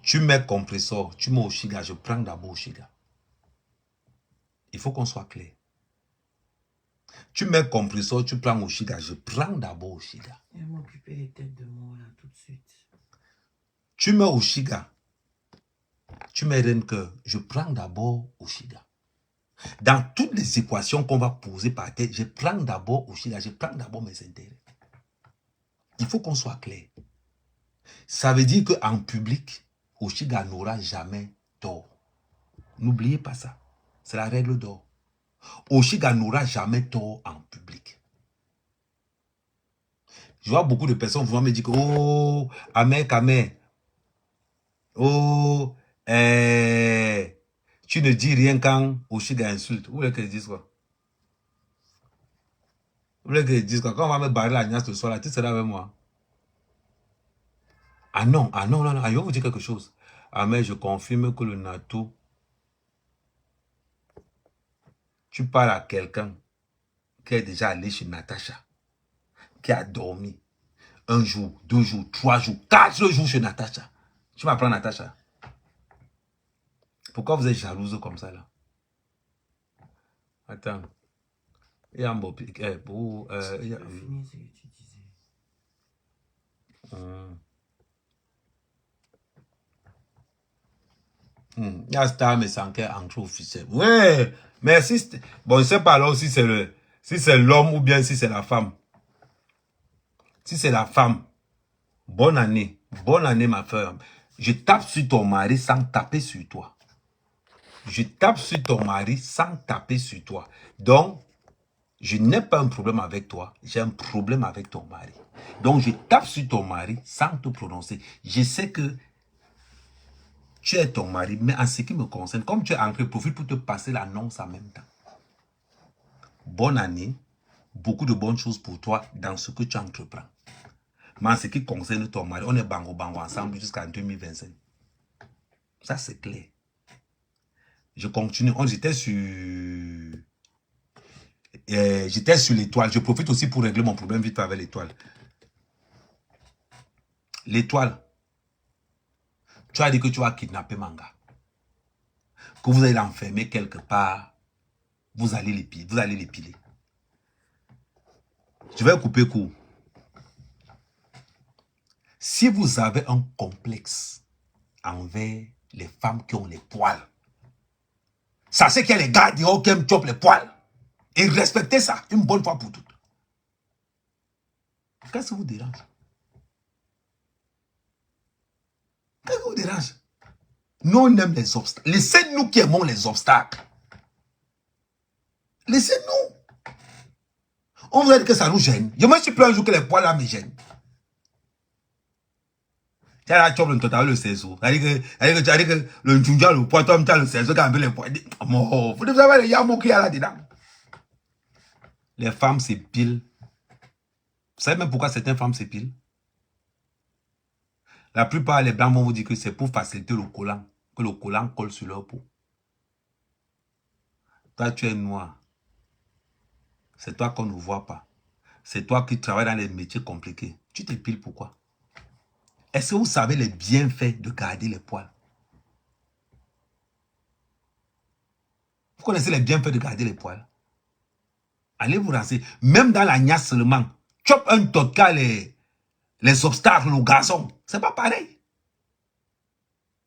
Tu mets compresseur, tu mets Oshiga, je prends d'abord Oshiga. Il faut qu'on soit clair. Tu mets compresseur, tu prends Oshiga, je prends d'abord Oshiga. Elle va m'occuper les têtes de mort là tout de suite. Tu mets Oshiga, tu mets Renke, je prends d'abord Oshiga. Dans toutes les équations qu'on va poser par tête, je prends d'abord Oshiga, je prends d'abord mes intérêts. Il faut qu'on soit clair. Ça veut dire qu'en public, Oshiga n'aura jamais tort. N'oubliez pas ça. C'est la règle d'or. Oshiga n'aura jamais tort en public. Je vois beaucoup de personnes vouloir me dire que oh, Amer, oh, tu ne dis rien quand Oshiga insulte. Vous voulez que je dise quoi? Vous voulez que je dise quoi? Quand on va me barrer la niasse ce soir là, tu seras avec moi. Ah non, je vais vous dire quelque chose. Ah mais je confirme que le NATO, tu parles à quelqu'un qui est déjà allé chez Natacha, qui a dormi 1 jour, 2 jours, 3 jours, 4 jours chez Natacha. Tu m'apprends Natacha. Pourquoi vous êtes jalouse comme ça là? Attends. Il y a un beau pic. Fini ce que tu disais. Il y a Star mais sans qu'elle entre officiel. Ouais, mais si bon, je sais pas alors si c'est l'homme ou bien si c'est la femme. Si c'est la femme, bonne année ma femme. Je tape sur ton mari sans taper sur toi. Je tape sur ton mari sans taper sur toi. Donc, je n'ai pas un problème avec toi, j'ai un problème avec ton mari. Donc, je tape sur ton mari sans te prononcer. Je sais que tu es ton mari, mais en ce qui me concerne, comme tu es ancré, profite pour te passer l'annonce en même temps. Bonne année, beaucoup de bonnes choses pour toi dans ce que tu entreprends. Mais en ce qui concerne ton mari, on est bango ensemble jusqu'en 2025. Ça, c'est clair. Je continue. J'étais sur l'étoile. Je profite aussi pour régler mon problème vite avec l'étoile. L'étoile. Tu as dit que tu vas kidnapper Manga. Que vous allez l'enfermer quelque part. Vous allez l'épiler. Je vais couper court. Si vous avez un complexe envers les femmes qui ont les poils, sachez qu'il y a les gars qui aiment chopper les poils. Et respectez ça une bonne fois pour toutes. Qu'est-ce qui vous dérange? Qu'est-ce qui vous dérange? Nous, on aime les obstacles. Laissez-nous qui aimons les obstacles. Laissez-nous. On vous a dit que ça nous gêne. Je me suis plaint un jour que les poils là me gênent. Tu as la chope le total le cerceau. C'est-à-dire que le tchunja, le poil, toi, tu as le cerceau qui a un peu les poils. Vous devez savoir les yamos qu'il y a là-dedans. Les femmes s'épilent. Vous savez même pourquoi certaines femmes s'épilent? La plupart des blancs vont vous dire que c'est pour faciliter le collant. Que le collant colle sur leur peau. Toi, tu es noir. C'est toi qu'on ne voit pas. C'est toi qui travailles dans les métiers compliqués. Tu t'épiles pourquoi? Est-ce que vous savez les bienfaits de garder les poils? Vous connaissez les bienfaits de garder les poils? Allez vous renseigner. Même dans la gnasse seulement. Chop un totka les obstacles aux garçons. C'est pas pareil.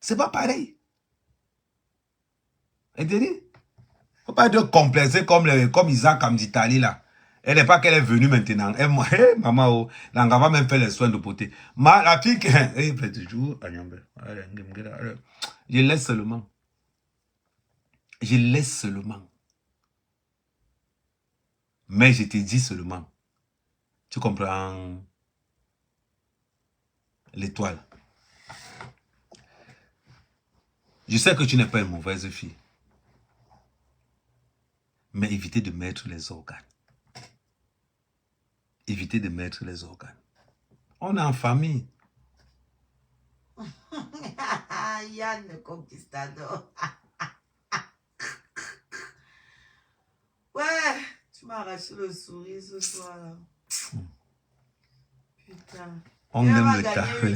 C'est pas pareil. Et tu dis, faut pas être complexé comme Isaac Amditali là. Elle n'est pas qu'elle est venue maintenant. Elle, maman, oh, là, on va même faire les soins de beauté. La fille qui fait toujours, je laisse seulement. Je laisse seulement. Mais je te dis seulement. Tu comprends? L'étoile. Je sais que tu n'es pas une mauvaise fille. Mais évitez de mettre les organes. Évitez de mettre les organes. On est en famille. Yann le conquistador. Ouais, tu m'as arraché le sourire ce soir-là. Putain. On aime le café.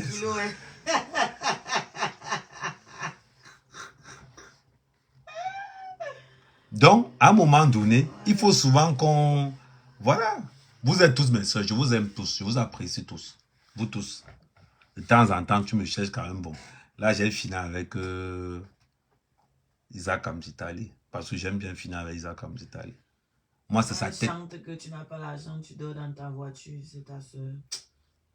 Donc, à un moment donné, il faut souvent qu'on... Voilà. Vous êtes tous mes soeurs, je vous aime tous, je vous apprécie tous. Vous tous. De temps en temps, tu me cherches quand même bon. Là, j'ai fini avec Isaac Amditali. Parce que j'aime bien finir avec Isaac Amditali. Moi, c'est sa tête. Chante que tu n'as pas l'argent, tu dors dans ta voiture, c'est ta soeur.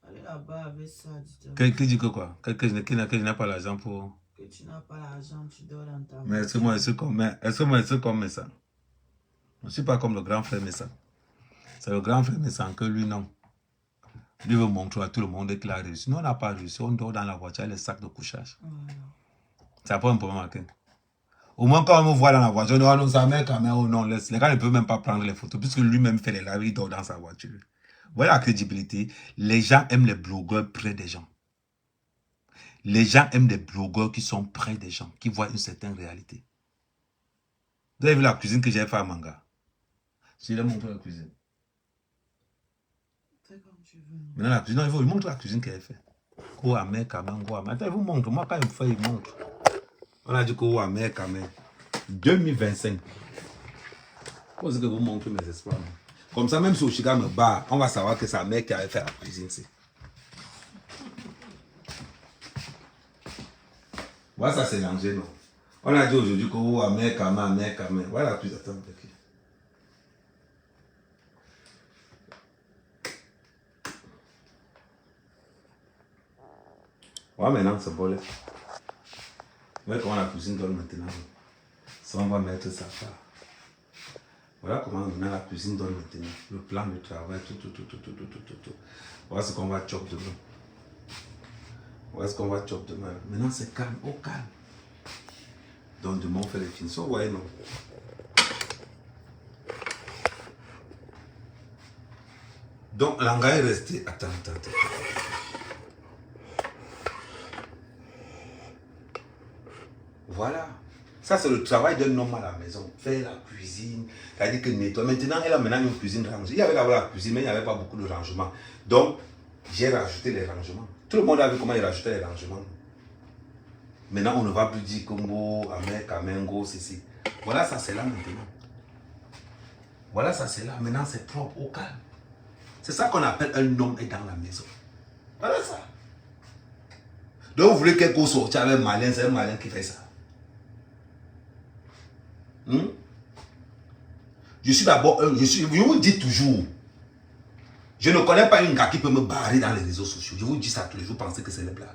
Allez là-bas avec ça, dis-toi. Qui dit que quoi? Que je n'ai pas l'argent pour... Que tu n'as pas l'argent, tu dors dans ta voiture. Mais est-ce que moi, je suis comme Messa? Je ne suis pas comme le grand frère Messa. C'est le grand frère Messa que lui, non. Lui veut montrer à tout le monde qu'il a réussi. Nous, on n'a pas réussi. On dort dans la voiture avec les sacs de couchage. Ça pas un problème à Au moins, quand on me voit dans la voiture, on dit, oh non, sa mère, quand même, oh non, laisse. Les gars ne peuvent même pas prendre les photos, puisque lui-même fait les lives, il dort dans sa voiture. Voilà la crédibilité. Les gens aiment les blogueurs près des gens. Les gens aiment des blogueurs qui sont près des gens, qui voient une certaine réalité. Vous avez vu la cuisine que j'ai fait à Manga? Je vais montrer la cuisine. Maintenant, la cuisine, il faut lui montrer la cuisine qu'elle a fait. Go à mer, Kamen, go à mer. Attends, il vous montre. Moi, quand il me fait, il montre. On a dit go à mer, Kamen. 2025. Pourquoi est-ce que vous montrez mes espoirs? Comme ça, même si Oshiga me bat, on va savoir que c'est sa mère qui avait fait la cuisine. Voilà, ça c'est l'angé, non? On a dit aujourd'hui go à mer, Kamen. Voilà la cuisine. Attends, ok. Voilà maintenant ce bolet. Voilà comment la cuisine donne maintenant. Ça, on va mettre ça part. Voilà comment maintenant la cuisine donne maintenant. Le plan de travail, tout. Voilà ce qu'on va chop demain. Voilà ce qu'on va chop demain. Maintenant c'est calme, au calme. Donc demain on fait les finitions, vous voyez non? Donc l'engrais est resté. Attends. Voilà. Ça, c'est le travail d'un homme à la maison. Faire la cuisine, c'est-à-dire que nettoyer. Maintenant, elle a maintenant une cuisine rangée. Il y avait d'abord la cuisine, mais il n'y avait pas beaucoup de rangements. Donc, j'ai rajouté les rangements. Tout le monde a vu comment il rajoutait les rangements. Maintenant, on ne va plus dire Congo, Amer, Kamengo, ceci. Voilà, ça c'est là maintenant. Voilà, ça c'est là. Maintenant, c'est propre, au calme. C'est ça qu'on appelle un homme est dans la maison. Voilà ça. Donc, vous voulez quelque chose sortir avec malin, c'est un malin qui fait ça. Je suis d'abord, je vous dis toujours, je ne connais pas une gars qui peut me barrer dans les réseaux sociaux. Je vous dis ça tous les jours, pensez que c'est les blagues.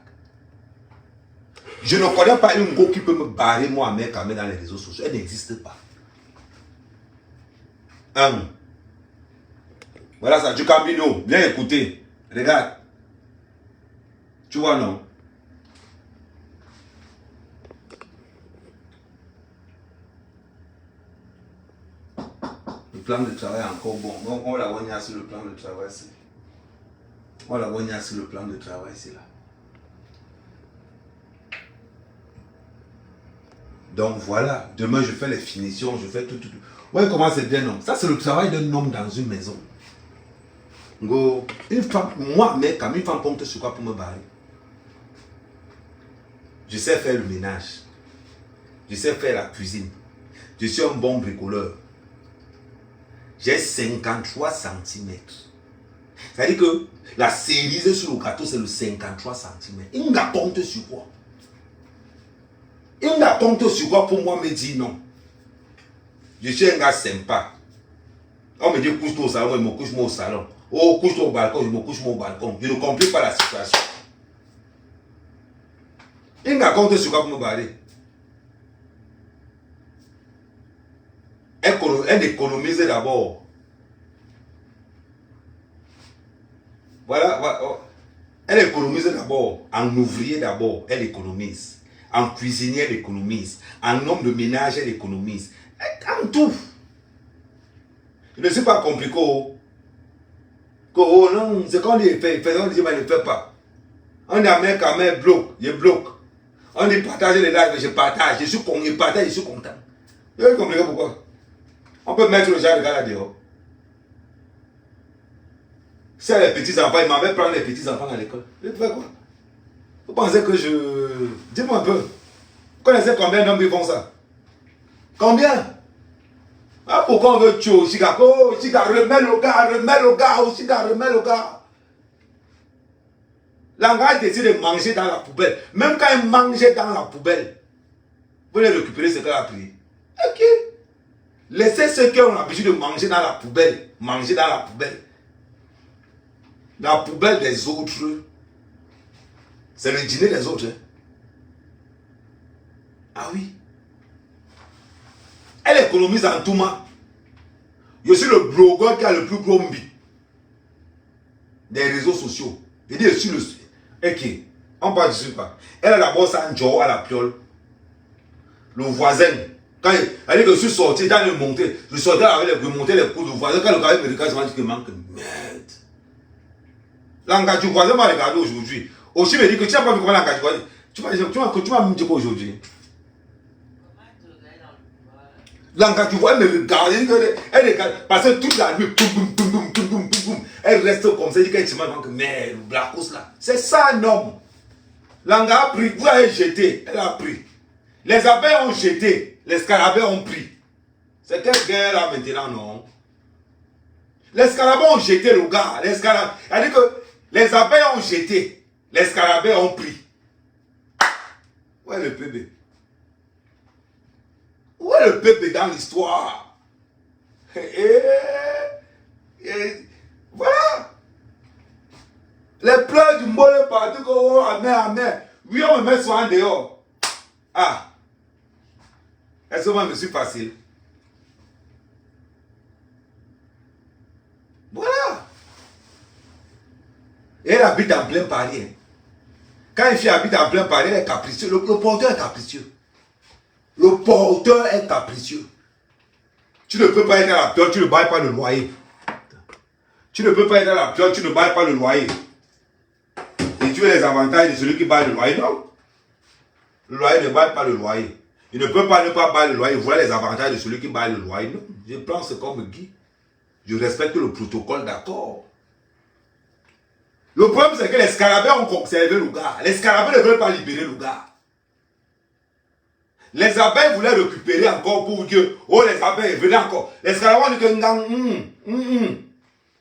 Je ne connais pas une go qui peut me barrer, moi, mec, dans les réseaux sociaux. Elle n'existe pas. Voilà ça, du Camino, viens écouter. Regarde. Tu vois, non? Le plan de travail est encore bon. Donc, on la voit sur le plan de travail. On la voit sur le plan de travail, c'est là. Donc voilà, demain je fais les finitions, je fais tout. Ouais, comment c'est bien homme? Ça c'est le travail d'un homme dans une maison. Une femme, moi, mais quand une femme compte sur quoi pour me barrer? Je sais faire le ménage. Je sais faire la cuisine. Je suis un bon bricoleur. J'ai 53 cm. C'est-à-dire que la cerise sur le gâteau, c'est le 53 cm. Il me compte sur quoi? Il me compte sur quoi pour moi me dire non? Je suis un gars sympa. On me dit couche-toi au salon, je me couche moi au salon. Oh, couche-toi au balcon, je me couche moi au balcon. Je ne complique pas la situation. Il me compte sur quoi pour me barrer? Elle économise d'abord. Voilà. Elle économise d'abord. En ouvrier d'abord, elle économise. En cuisinier, elle économise. En homme de ménage, elle économise. En tout. Je ne suis pas compliqué. Oh non, c'est quand on dit fait, on dit mais ne fait pas. On dit à mec, bloque, je bloque. On dit partager les lives, je partage. Je suis content, je partage, je suis content. Je vais compliquer pourquoi? On peut mettre le genre de gars là dehors. C'est les petits enfants, ils m'avaient prendre les petits enfants à l'école. Je fais quoi? Vous pensez que je... Dis-moi un peu. Vous connaissez combien d'hommes qui font ça? Combien? Ah, pourquoi on veut tuer au Chica? Oh, Chica, remets le gars, au Chica, remets le gars. L'engrais décide de manger dans la poubelle. Même quand il mangeait dans la poubelle, vous voulez récupérer ce qu'elle a pris. Ok. Laissez ceux qui ont l'habitude de manger dans la poubelle, manger dans la poubelle. La poubelle des autres, c'est le dîner des autres. Ah oui. Elle économise en tout moment. Je suis le blogueur qui a le plus gros mbi des réseaux sociaux. Je dis, je suis le... Ok, on parle du pas. Elle a d'abord ça en jour à la piole. Le voisin, quand elle dit que je suis sorti dans le monter, je sortais avec les monter les coups du voisin. Quand le gars me regarde, je me dis que manque merde. L'engagement du voisin m'a regardé aujourd'hui. Aussi me dit que tu n'as pas vu comment l'engagement du voisin. Tu m'as me dit quoi aujourd'hui? L'engagement du voisin me regarde, elle regarde, parce que toute la nuit, elle reste comme ça, elle dit qu'elle se met que merde, Blacos là. C'est ça un homme. L'engagement a pris, vous avez jeté, elle a pris. Les abeilles ont jeté, les scarabées ont pris. C'est quelle guerre là maintenant, non? Les scarabées ont jeté le gars, les scarabées. Elle dit que les abeilles ont jeté, les scarabées ont pris. Où est le bébé? Où est le bébé dans l'histoire? Voilà. Les pleurs du monde partout, oh, amen. Oui, on me met soin dehors. Ah. Est-ce que moi, je suis facile? Voilà. Et elle habite en plein Paris. Quand une fille habite en plein Paris, elle est capricieux. Le porteur est capricieux. Le porteur est capricieux. Tu ne peux pas être à la piole, tu ne bailles pas le loyer. Tu ne peux pas être à la piole, tu ne bailles pas le loyer. Et tu as les avantages de celui qui baille le loyer, non? Le loyer ne baille pas le loyer. Il ne peut pas ne pas bailler le loyer. Voilà les avantages de celui qui baille le loyer, non? Je pense comme Guy. Je respecte le protocole, d'accord. Le problème, c'est que les scarabées ont conservé le gars. Les scarabées ne veulent pas libérer le gars. Les abeilles voulaient récupérer encore pour que, oh, les abeilles, venez encore. Les scarabées ont dit que,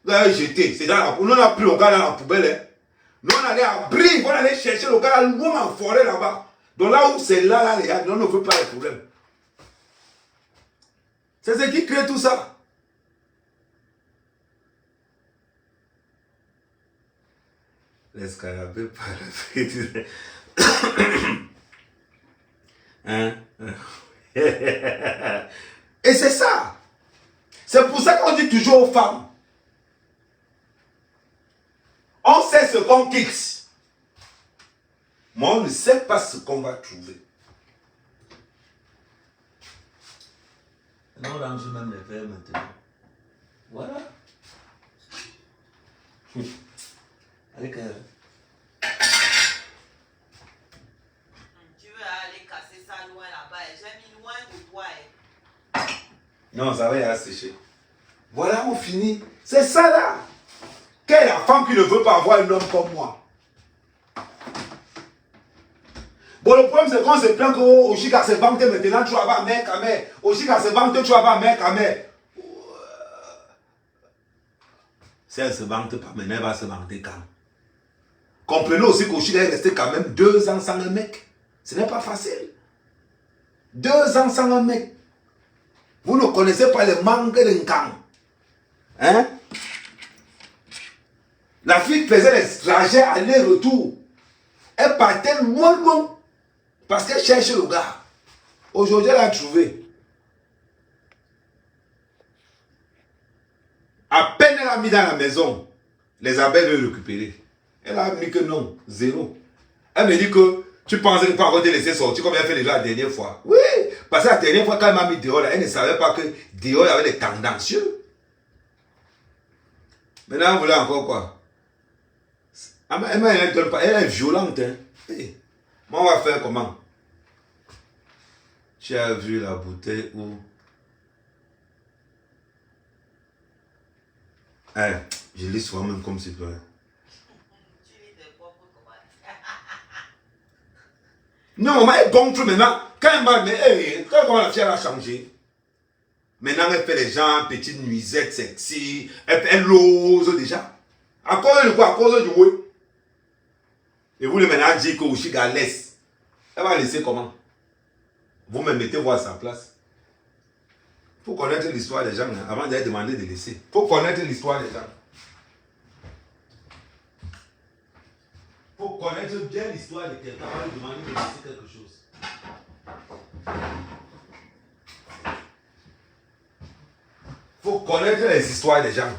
vous avez jeté. C'est dans la poubelle. On a pris le gars dans la poubelle. Hein. Nous, on allait à Brie, on allait chercher le gars loin en forêt là-bas. Donc là où c'est là, les gars, on ne veut pas les problèmes. C'est ce qui crée tout ça. Les scarabées parlent. Hein? Et c'est ça. C'est pour ça qu'on dit toujours aux femmes. On sait ce qu'on quitte. Mais on ne sait pas ce qu'on va trouver. On range même les verres maintenant. Voilà. Allez, Tu veux aller casser ça loin là-bas. J'ai mis Non, ça va y assécher. Voilà, on finit. C'est ça là. Quelle est la femme qui ne veut pas avoir un homme comme moi? Bon, le problème, c'est qu'on se plaint qu'au Chica se vante maintenant, tu vas avoir un mec à mère. Au Chica se vante, tu vas avoir un mec à mère. Si elle ne se vante pas, maintenant, elle va se vanter quand? Comprenez aussi qu'au Chica est resté quand même 2 ans sans un mec. Ce n'est pas facile. 2 ans sans un mec. Vous ne connaissez pas le manque d'un camp. Hein? La fille faisait les trajets aller-retour. Elle partait loin. Parce qu'elle cherchait le gars. Aujourd'hui, elle a trouvé. À peine elle a mis dans la maison, les abeilles veulent récupérer. Elle a mis que non, 0. Elle me dit que tu pensais ne pas avoir laissé sortir comme elle a fait déjà la dernière fois. Oui, parce que la dernière fois, quand elle m'a mis dehors, elle ne savait pas que dehors, il y avait des tendancieux. Maintenant, vous voulez encore quoi? Elle est violente. Hein? Hey. Moi, on va faire comment? Tu as vu la bouteille où... Hey, je lis souvent même comme c'est vrai. Non, mais elle gonfle maintenant. Quand elle m'a dit, hey, comment la fille a changé? Maintenant, elle fait les gens, petites nuisettes sexy. Elle ose déjà. À cause de quoi? À cause du oui. Et vous le maintenant dire que Oshiga laisse. Elle va laisser comment? Vous me mettez-vous à sa place. Il faut connaître l'histoire des gens hein, avant d'aller demander de laisser. Il faut connaître l'histoire des gens. Il faut connaître bien l'histoire de quelqu'un avant de demander de laisser quelque chose. Il faut connaître les histoires des gens.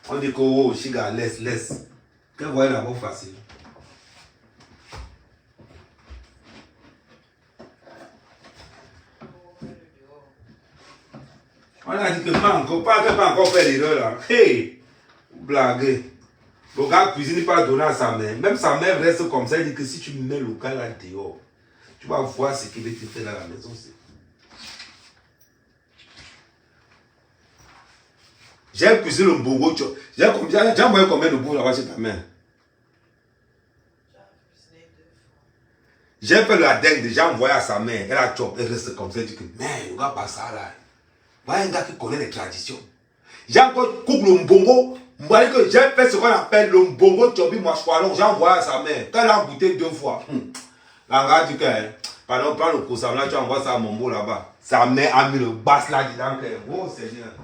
On dit que oh, Shiga laisse. Quand vous voyez la mot facile. On a dit que pas encore fait l'erreur là. Hey, blague. Le gars cuisine pas donner à sa mère. Même sa mère reste comme ça. Il dit que si tu mets le gars là dehors, tu vas voir ce qu'il te fait dans la maison. J'ai cuisiné le bongo. J'ai envoyé combien de bouts là-bas chez ta mère? J'ai fait la dingue, j'ai envoyé à sa mère. Elle a chopé, elle reste comme ça. Elle dit que, mais le gars pas ça là. Voilà un gars qui connaît les traditions. J'ai encore coupé le mbongo. J'ai fait ce qu'on appelle le mbongo chobi mouachoualon. J'ai envoyé à sa mère. Quand elle a goûté 2 fois. La gars dit que, pardon, prends le cousin là, tu envoies ça à Mombo là-bas. Sa mère a mis le basse là dedans. Oh Seigneur.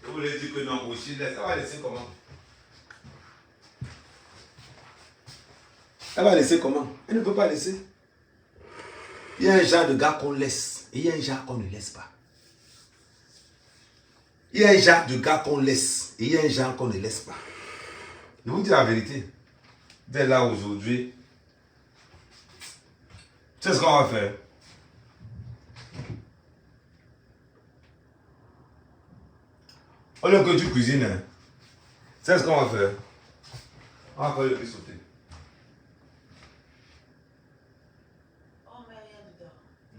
Je voulais dire que non, au Chili, ça va laisser comment? Elle va laisser comment? Elle ne peut pas laisser. Il y a un genre de gars qu'on laisse et il y a un genre qu'on ne laisse pas. Il y a un genre de gars qu'on laisse et il y a un genre qu'on ne laisse pas. Je vous dis la vérité. Dès là aujourd'hui, c'est ce qu'on va faire. Au lieu que tu cuisines, hein, c'est ce qu'on va faire. On va faire le riz sauté.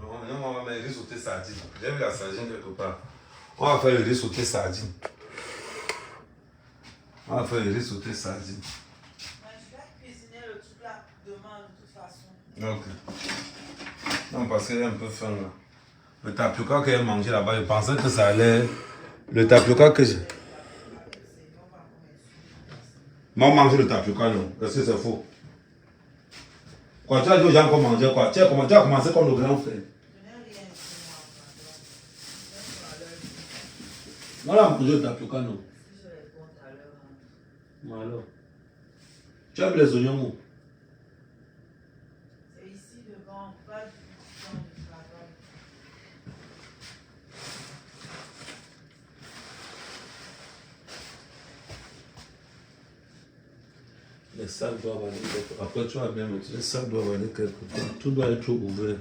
Non, on va mettre le riz sauté sardine. J'ai vu la sardine quelque part. On va faire le riz sauté sardine. On va faire le riz sauté sardine. Mais je vais cuisiner le truc là demain de toute façon. Ok. Non, parce qu'elle est un peu faim là. Le tapioca qu'elle mangeait là-bas, je pensais que ça allait. Le tapioca que j'ai. Moi, manger le tapioca, non. Est-ce que c'est faux? Quoi, tu as dit aux gens qu'on mangeait quoi? Tu as commencé comme le grand frère. On a mangé le tapioca, non? Alors. Tu as vu les oignons où? C'est ici devant, pas du travail. Les sacs doivent aller quelque part. Après, tu vas bien mettre. Les sacs doivent aller quelque part. Tout doit être ouvert.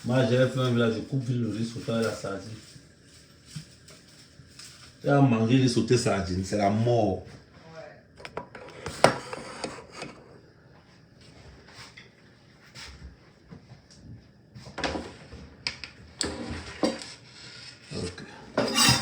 Moi, j'ai fait un village, je coupe le riz sauté à la sardine. Elle a mangé les sautés sardines, c'est la mort.